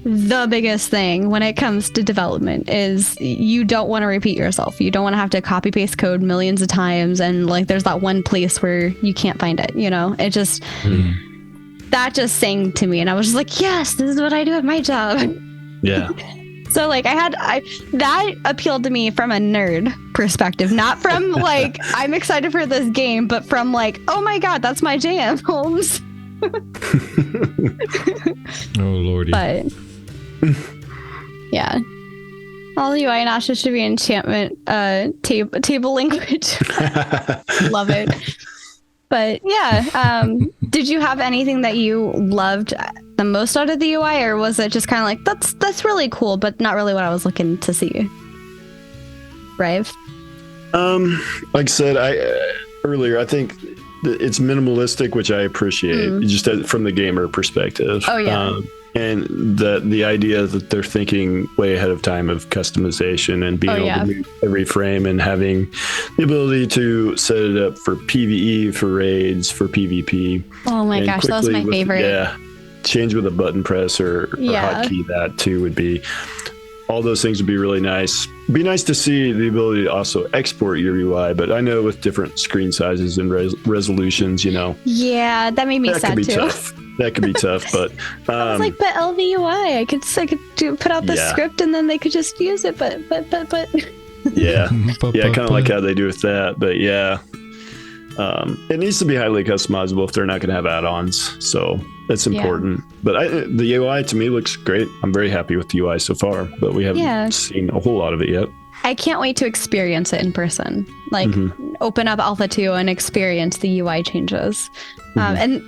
the biggest thing when it comes to development is you don't want to repeat yourself. You don't want to have to copy paste code millions of times and like there's that one place where you can't find it, it just that just sang to me and I was just like, yes, this is what I do at my job. Yeah. So like that appealed to me from a nerd perspective, not from like I'm excited for this game, but from like, oh my god, that's my jam, Holmes. Oh lordy. But yeah, all UI and Asha should be enchantment table language. Love it. But yeah, did you have anything that you loved the most out of the UI, or was it just kind of like that's really cool, but not really what I was looking to see? Brave. Like I said, earlier, I think it's minimalistic, which I appreciate, just from the gamer perspective. Oh yeah. And the idea that they're thinking way ahead of time of customization and being able to move every frame and having the ability to set it up for PvE, for raids, for PvP. Oh my gosh, that was my favorite. Yeah, change with a button press or hotkey. That too would be. All those things would be really nice. Be nice to see the ability to also export your UI, but I know with different screen sizes and resolutions, Yeah, that made me sad too. Tough. That could be tough, but I was like, but LVUI, I could put out the script and then they could just use it, but yeah, kind of like how they do with that, but yeah, it needs to be highly customizable if they're not going to have add-ons, so that's important. But the UI to me looks great. I'm very happy with the UI so far, but we haven't seen a whole lot of it yet. I can't wait to experience it in person. Like open up Alpha 2 and experience the UI changes. And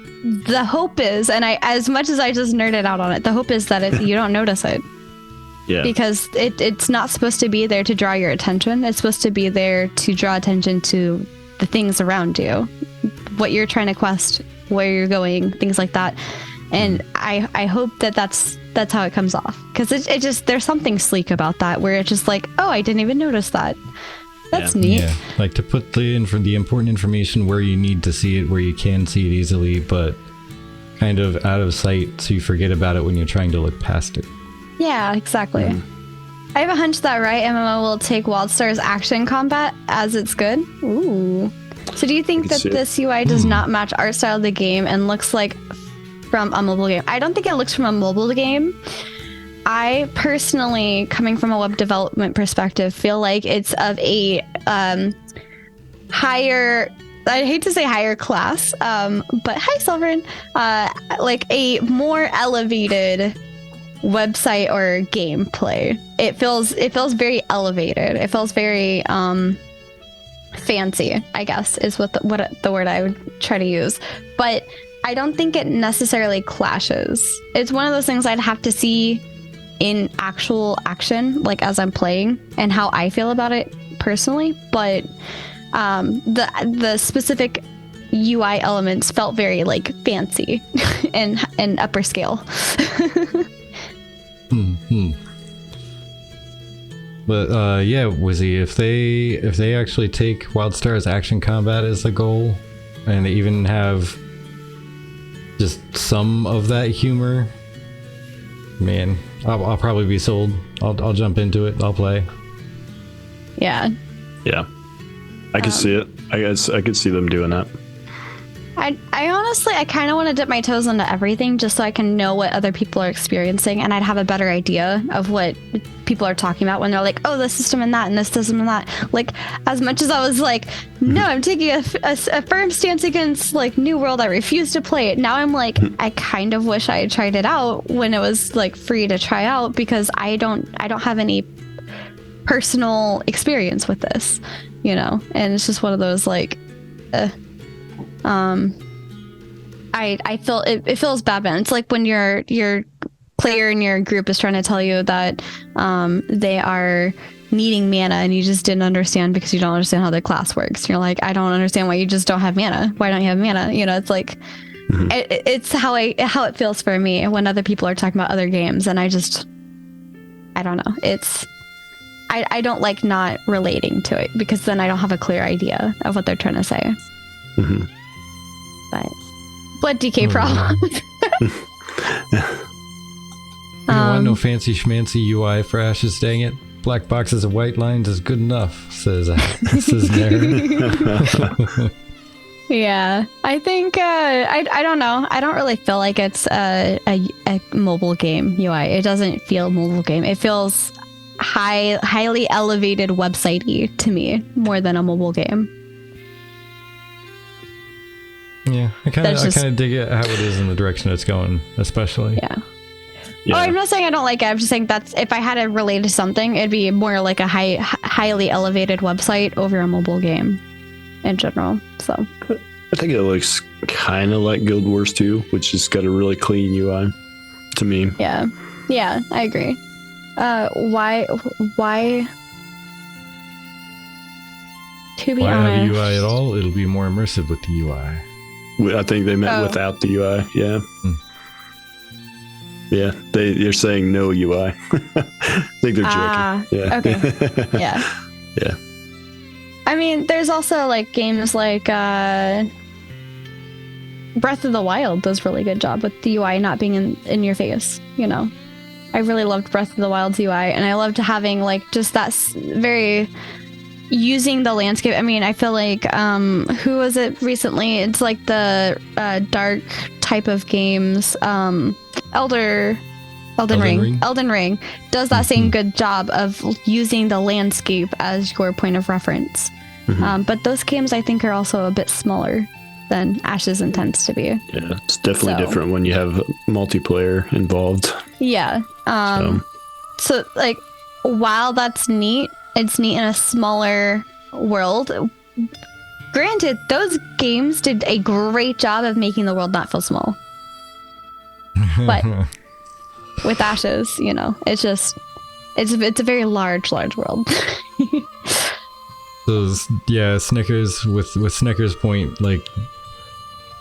the hope is, and as much as I just nerded out on it, the hope is that you don't notice it. Yeah. Because it's not supposed to be there to draw your attention. It's supposed to be there to draw attention to the things around you, what you're trying to quest, where you're going, things like that. And I hope that's how it comes off, because it just, there's something sleek about that where it's just like, oh, I didn't even notice that. That's neat. Yeah, like to put the important information where you need to see it, where you can see it easily, but kind of out of sight, so you forget about it when you're trying to look past it. Yeah, exactly. I have a hunch that right MMO will take WildStar's action combat as it's good. Ooh. So do you think that this UI does not match art style of the game and looks like from a mobile game? I don't think it looks from a mobile game. I personally, coming from a web development perspective, feel like it's of a higher, I hate to say higher class, but hi, Sovereign, like a more elevated website or gameplay. It feels very elevated. It feels very fancy, I guess, is what the word I would try to use. But I don't think it necessarily clashes. It's one of those things I'd have to see in actual action, like as I'm playing, and how I feel about it personally. But the specific UI elements felt very like fancy and upper scale. But yeah, Wizzy, if they actually take WildStar's action combat as the goal, and they even have just some of that humor, man, I'll probably be sold. I'll jump into it. I'll play. Yeah. Yeah. I could see it. I guess I could see them doing that. I honestly, I kind of want to dip my toes into everything just so I can know what other people are experiencing, and I'd have a better idea of what people are talking about when they're like, oh, this system and that, and this system and that. Like, as much as I was like, no, I'm taking a firm stance against like New World, I refuse to play it. Now I'm like, I kind of wish I had tried it out when it was like free to try out, because I don't have any personal experience with this, you know, and it's just one of those like, I feel it feels bad, man. It's like when your player in your group is trying to tell you that they are needing mana and you just didn't understand because you don't understand how the class works. And you're like, I don't understand why you just don't have mana. Why don't you have mana? You know, it's like it's how it feels for me when other people are talking about other games, and I don't know. I don't like not relating to it, because then I don't have a clear idea of what they're trying to say. Mm-hmm. But blood DK problems. You don't want no fancy schmancy UI for Ashes, dang it. Black boxes and white lines is good enough, says Nair. Yeah, I think I don't know. I don't really feel like it's a mobile game UI. It doesn't feel mobile game. It feels highly elevated website-y to me more than a mobile game. Yeah, I kind of dig it how it is in the direction it's going, especially. Yeah. Oh, I'm not saying I don't like it. I'm just saying that's, if I had to relate to something, it'd be more like a highly elevated website over a mobile game in general. So I think it looks kind of like Guild Wars 2, which has got a really clean UI to me. Yeah, I agree. Why? To be Why honest, have a UI at all? It'll be more immersive with the UI. I think they meant without the UI. Yeah. Yeah, they're saying no UI. I think they're joking. Yeah. Okay. Yeah. Yeah. I mean, there's also like games like Breath of the Wild does a really good job with the UI not being in your face, you know. I really loved Breath of the Wild's UI, and I loved having like just that very using the landscape. I mean, I feel like who was it recently? It's like the dark type of games. Elden Ring does that same good job of using the landscape as your point of reference. But those games I think are also a bit smaller than Ashes intends to be. Yeah, it's definitely different when you have multiplayer involved. Yeah. So like, while that's neat, it's neat in a smaller world. Granted, those games did a great job of making the world not feel small. But with Ashes, you know, it's a very large world. So yeah, Snickers with Snickers' point, like,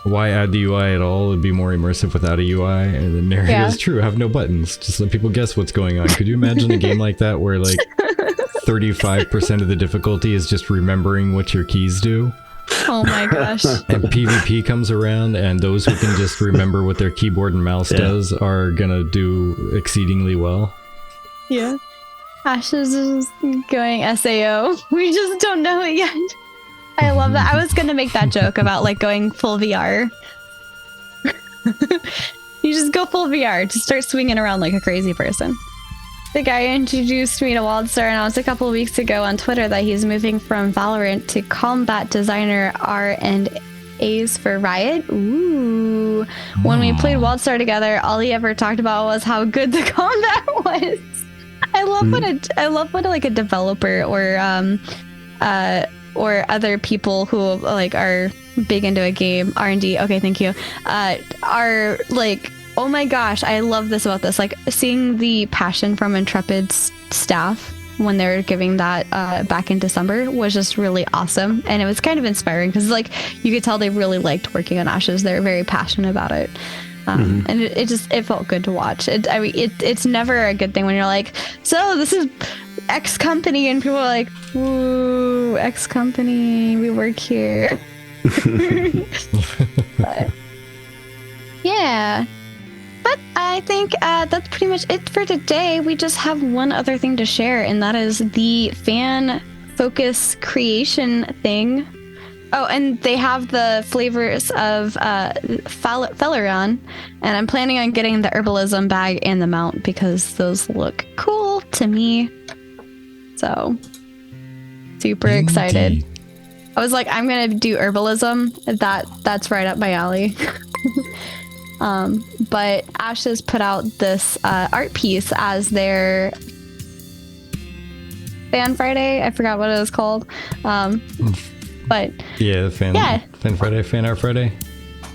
why add the UI at all? It'd be more immersive without a UI. And then Nair is true, have no buttons. Just let people guess what's going on. Could you imagine a game like that where like 35% of the difficulty is just remembering what your keys do? Oh my gosh. And PvP comes around, and those who can just remember what their keyboard and mouse does are gonna do exceedingly well. Yeah. Ashes is going SAO. We just don't know it yet. I love that. I was gonna make that joke about like going full VR. You just go full VR. Just start swinging around like a crazy person. The guy introduced me to WildStar announced a couple of weeks ago on Twitter that he's moving from Valorant to combat designer R&A's for Riot. Ooh. When we played WildStar together, all he ever talked about was how good the combat was. I love when like a developer or other people who like are big into a game, R&D, okay, thank you, are like, oh my gosh, I love this about this. Like seeing the passion from Intrepid's staff when they were giving that back in December was just really awesome. And it was kind of inspiring because like you could tell they really liked working on Ashes. They're very passionate about it. And it felt good to watch. It's never a good thing when you're like, so this is X company and people are like, ooh, X company, we work here. But, yeah. But I think that's pretty much it for today. We just have one other thing to share, and that is the fan focus creation thing. Oh, and they have the flavors of Felleron, and I'm planning on getting the herbalism bag and the mount because those look cool to me. So, super excited. I was like, I'm gonna do herbalism. That's right up my alley. But Ashes put out this art piece as their Fan Friday. I forgot what it was called. But yeah, Fan Friday, Fan Art Friday.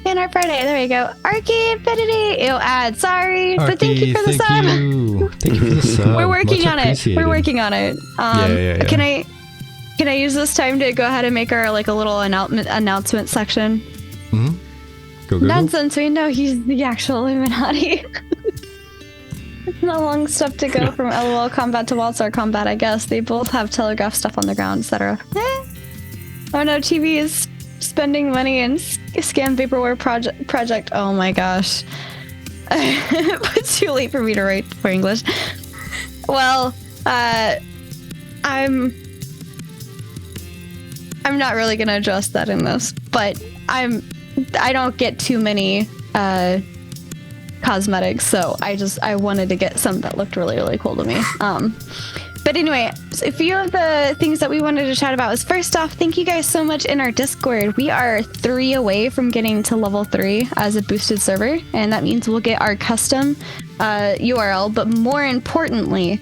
Fan Art Friday. There you go. Arcade Infinity. Ew, ad. Sorry, but thank you for the sub. Thank you for the sub. We're working on it. We're working on it. Yeah. Can I use this time to go ahead and make our like a little announcement section? Mm-hmm. Go. Nonsense. We know he's the actual Illuminati. Not long stuff to go from LOL combat to WildStar combat. I guess they both have telegraph stuff on the ground, etc. Oh no, TV is spending money in scam vaporware project. Oh my gosh. It's too late for me to write for English. Well, I'm not really gonna address that in this, but I don't get too many cosmetics, so I wanted to get some that looked really, really cool to me. But anyway, a few of the things that we wanted to chat about is, first off, thank you guys so much in our Discord. We are 3 away from getting to level 3 as a boosted server, and that means we'll get our custom URL, but more importantly,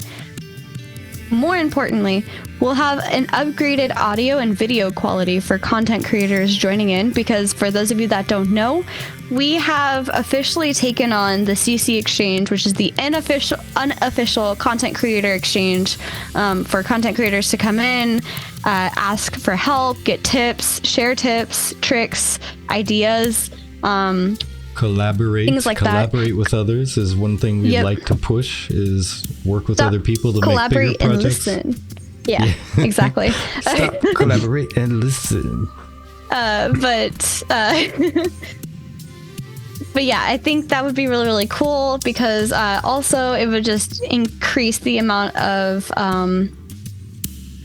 we'll have an upgraded audio and video quality for content creators joining in, because for those of you that don't know, we have officially taken on the CC Exchange, which is the unofficial content creator exchange for content creators to come in, ask for help, get tips, share tips, tricks, ideas. Collaborate, things like collaborate with others is one thing we'd like to push, is work with other people to make bigger projects. And listen. Yeah. Exactly. Stop, collaborate, and listen. But yeah, I think that would be really, really cool, because also it would just increase the amount of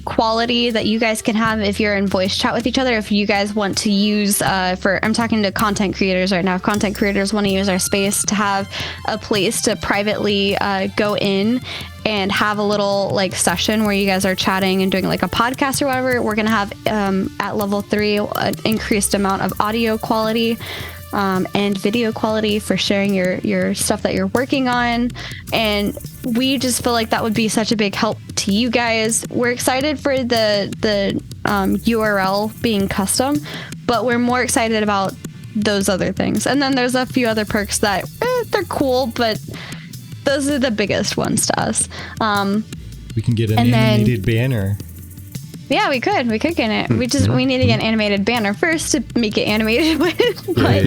quality that you guys can have if you're in voice chat with each other. If you guys want to use I'm talking to content creators right now, if content creators want to use our space to have a place to privately go in and have a little like session where you guys are chatting and doing like a podcast or whatever, we're gonna have at level 3 an increased amount of audio quality and video quality for sharing your stuff that you're working on. And we just feel like that would be such a big help to you guys. We're excited for the URL being custom, but we're more excited about those other things. And then there's a few other perks that they're cool, but those are the biggest ones to us. We can get an animated banner. Yeah, we could get it. We need to get an animated banner first to make it animated with. But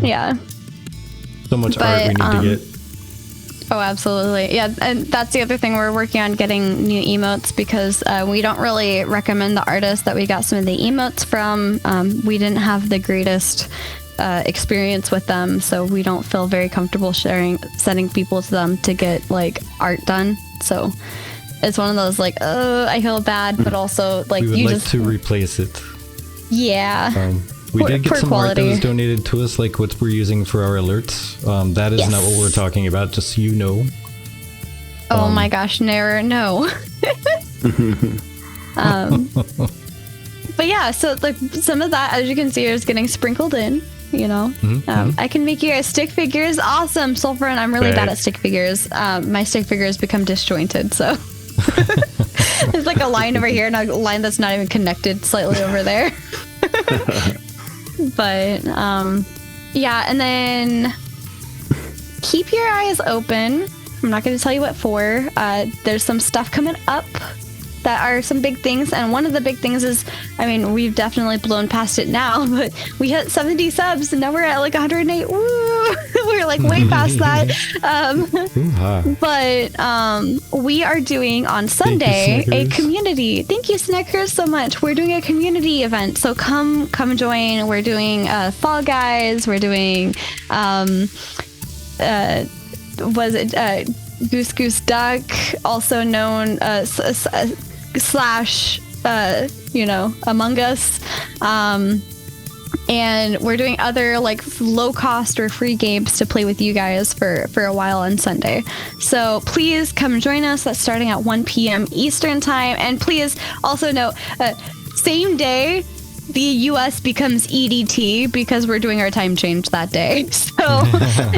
yeah. So much art we need to get. Oh, absolutely. Yeah, and that's the other thing. We're working on getting new emotes, because we don't really recommend the artists that we got some of the emotes from. We didn't have the greatest experience with them, so we don't feel very comfortable sending people to them to get like art done. So it's one of those like, I feel bad, but also like We would you like just to replace it. yeah. We did get Poor some art that quality. was donated to us, like what we're using for our alerts. That is not what we're talking about, just so you know. Oh my gosh, no. But yeah, so like some of that, as you can see, is getting sprinkled in. You know, I can make you guys stick figures. Awesome, Sulfur, and I'm really bad at stick figures. My stick figures become disjointed, so there's like a line over here and a line that's not even connected slightly over there. But yeah, and then keep your eyes open. I'm not going to tell you what for. There's some stuff coming up that are some big things, and one of the big things is, I mean, we've definitely blown past it now, but we hit 70 subs and now we're at like 108. Woo! We're like way past that. But we are doing on Sunday a community. Thank you, Snickers, so much. We're doing a community event, so come join. We're doing Fall Guys. We're doing Goose Goose Duck, also known slash Among Us, and we're doing other like low cost or free games to play with you guys for a while on Sunday. So please come join us. That's starting at 1 p.m. Eastern time, and please also note same day the US becomes EDT because we're doing our time change that day. So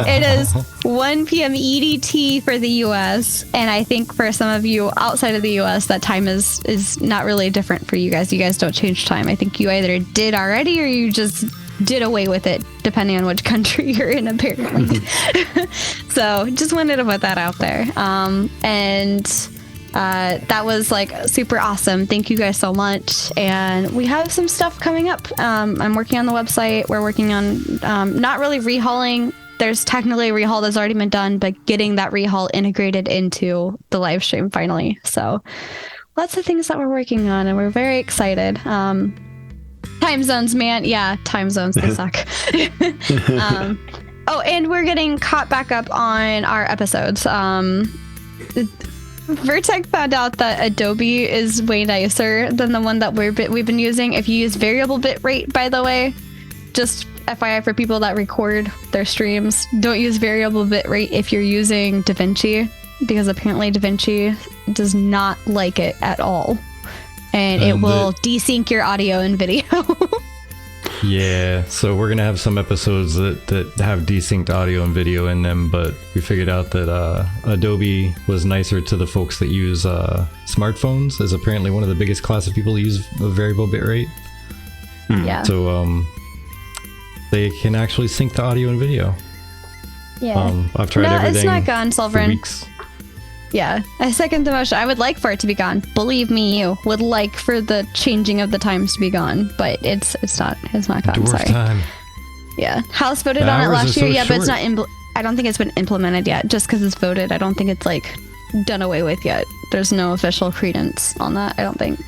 it is 1 p.m. EDT for the US. And I think for some of you outside of the US, that time is not really different for you guys. You guys don't change time. I think you either did already or you just did away with it, depending on which country you're in, apparently. So just wanted to put that out there. That was like super awesome. Thank you guys so much. And we have some stuff coming up. I'm working on the website. We're working on not really rehauling. There's technically a rehaul that's already been done, but getting that rehaul integrated into the live stream finally. So lots of things that we're working on, and we're very excited. Time zones, man. Yeah, time zones, they suck. Oh, and we're getting caught back up on our episodes. Vertex found out that Adobe is way nicer than the one that we've been using. If you use variable bit rate, by the way, just FYI for people that record their streams, don't use variable bit rate if you're using DaVinci, because apparently DaVinci does not like it at all, and it will desync your audio and video. Yeah, so we're gonna have some episodes that have desynced audio and video in them, but we figured out that Adobe was nicer to the folks that use smartphones, as apparently one of the biggest class of people who use a variable bitrate. Yeah. So they can actually sync the audio and video. Yeah. I've tried everything. It's not gone, for Silverin. weeks. Yeah, I second the motion. I would like for it to be gone. Believe me, you would like for the changing of the times to be gone, but it's not gone. Dwarf Sorry. time. Yeah, House voted The on it hours last are year. so Yeah, but it's short. not. I don't think it's been implemented yet. Just because it's voted, I don't think it's like done away with yet. There's no official credence on that, I don't think.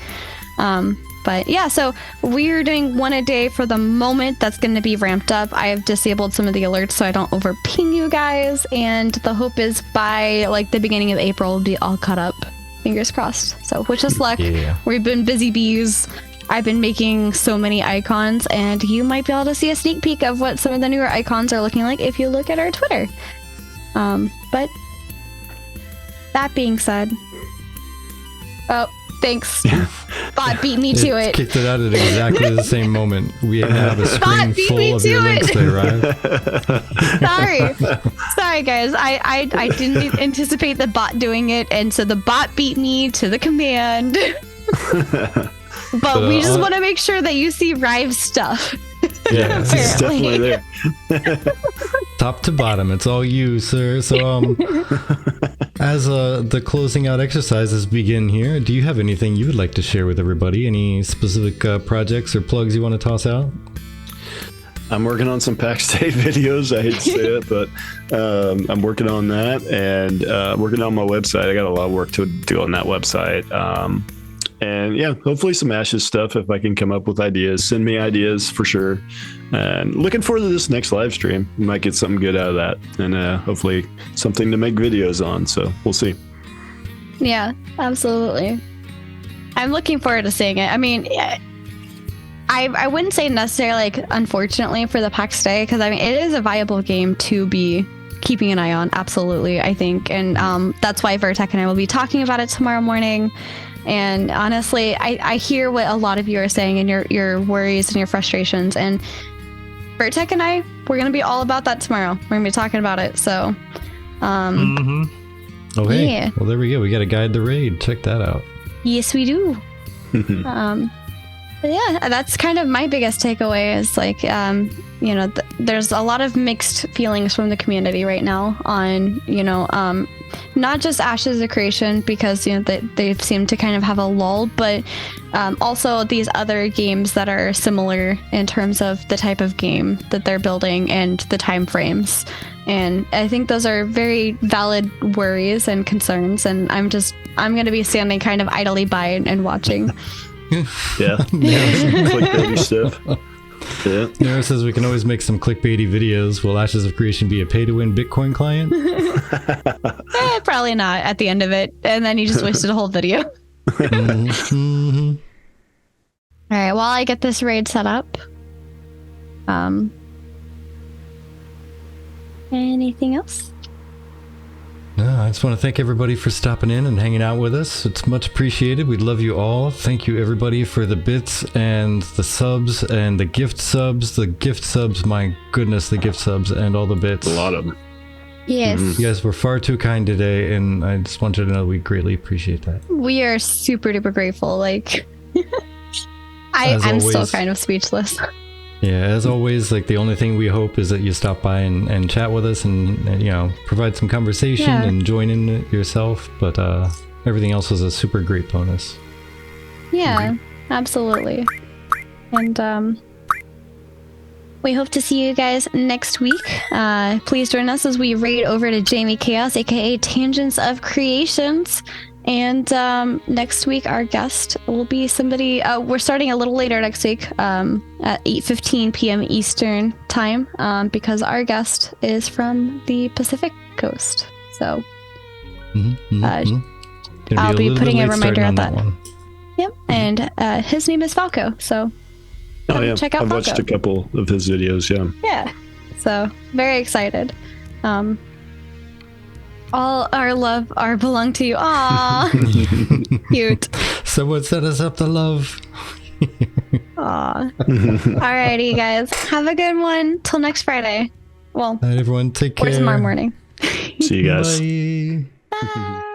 But yeah, so we're doing one a day for the moment. That's going to be ramped up. I have disabled some of the alerts so I don't over ping you guys, and the hope is by like the beginning of April we'll be all caught up. Fingers crossed. So wish us luck. Yeah. We've been busy bees. I've been making so many icons, and you might be able to see a sneak peek of what some of the newer icons are looking like if you look at our Twitter. But that being said, oh, thanks. Bot beat me to it. Kicked it out at exactly the same moment. We have a screen beat full me of to your it. links there, right? Sorry guys. I didn't anticipate the bot doing it, and so the bot beat me to the command. But we just want to make sure that you see Rive's stuff. Yeah, It's definitely there. top to bottom, it's all you, sir. So, as the closing out exercises begin here, do you have anything you would like to share with everybody? Any specific projects or plugs you want to toss out? I'm working on some pack stay videos. I hate to say it, but I'm working on that, and working on my website. I got a lot of work to do on that website. And yeah, hopefully some Ashes stuff if I can come up with ideas. Send me ideas for sure. And looking forward to this next live stream. We might get something good out of that, and hopefully something to make videos on. So we'll see. Yeah, absolutely. I'm looking forward to seeing it. I mean, I wouldn't say necessarily like unfortunately for the PAX Day, because I mean it is a viable game to be keeping an eye on. Absolutely, I think, and that's why Vertec and I will be talking about it tomorrow morning. And honestly, I hear what a lot of you are saying and your worries and your frustrations. And Vertec and I, we're gonna be all about that tomorrow. We're gonna be talking about it. So, Oh hey, yeah. well there we go. We got to guide the raid. Check that out. Yes, we do. But yeah, that's kind of my biggest takeaway is like, you know, there's a lot of mixed feelings from the community right now on, you know, not just Ashes of Creation, because, you know, they seem to kind of have a lull, but also these other games that are similar in terms of the type of game that they're building and the time frames. And I think those are very valid worries and concerns. And I'm going to be standing kind of idly by and watching. Yeah. Clickbaity stuff. Yeah. Nero says we can always make some clickbaity videos. Will Ashes of Creation be a pay-to-win Bitcoin client? Probably not at the end of it. And then you just wasted a whole video. Mm-hmm. All right, while I get this raid set up. Anything else? No, I just want to thank everybody for stopping in and hanging out with us. It's much appreciated. We love you all. Thank you everybody for the bits and the subs and the gift subs. The gift subs, my goodness, the gift subs and all the bits. A lot of them. Yes. You guys were far too kind today, and I just want you to know we greatly appreciate that. We are super duper grateful. Like, I'm still kind of speechless. Yeah, as always, like the only thing we hope is that you stop by and chat with us and you know, provide some conversation and join in it yourself. But everything else was a super great bonus. Yeah, absolutely. And we hope to see you guys next week. Please join us as we raid over to Jamie Chaos, aka Tangents of Creations. And next week, our guest will be somebody. We're starting a little later next week at 8:15 p.m. Eastern time because our guest is from the Pacific Coast. So I'll be putting a reminder at that. Yep, and his name is Falco. So check out I've Falco. watched a couple of his videos. Yeah. Yeah. So very excited. All our love belong to you. Aww. Cute. Someone set us up to love. Aww. Alrighty, guys. Have a good one. Till next Friday. Well, All right, everyone, take care. or tomorrow morning. See you guys. Bye. Bye.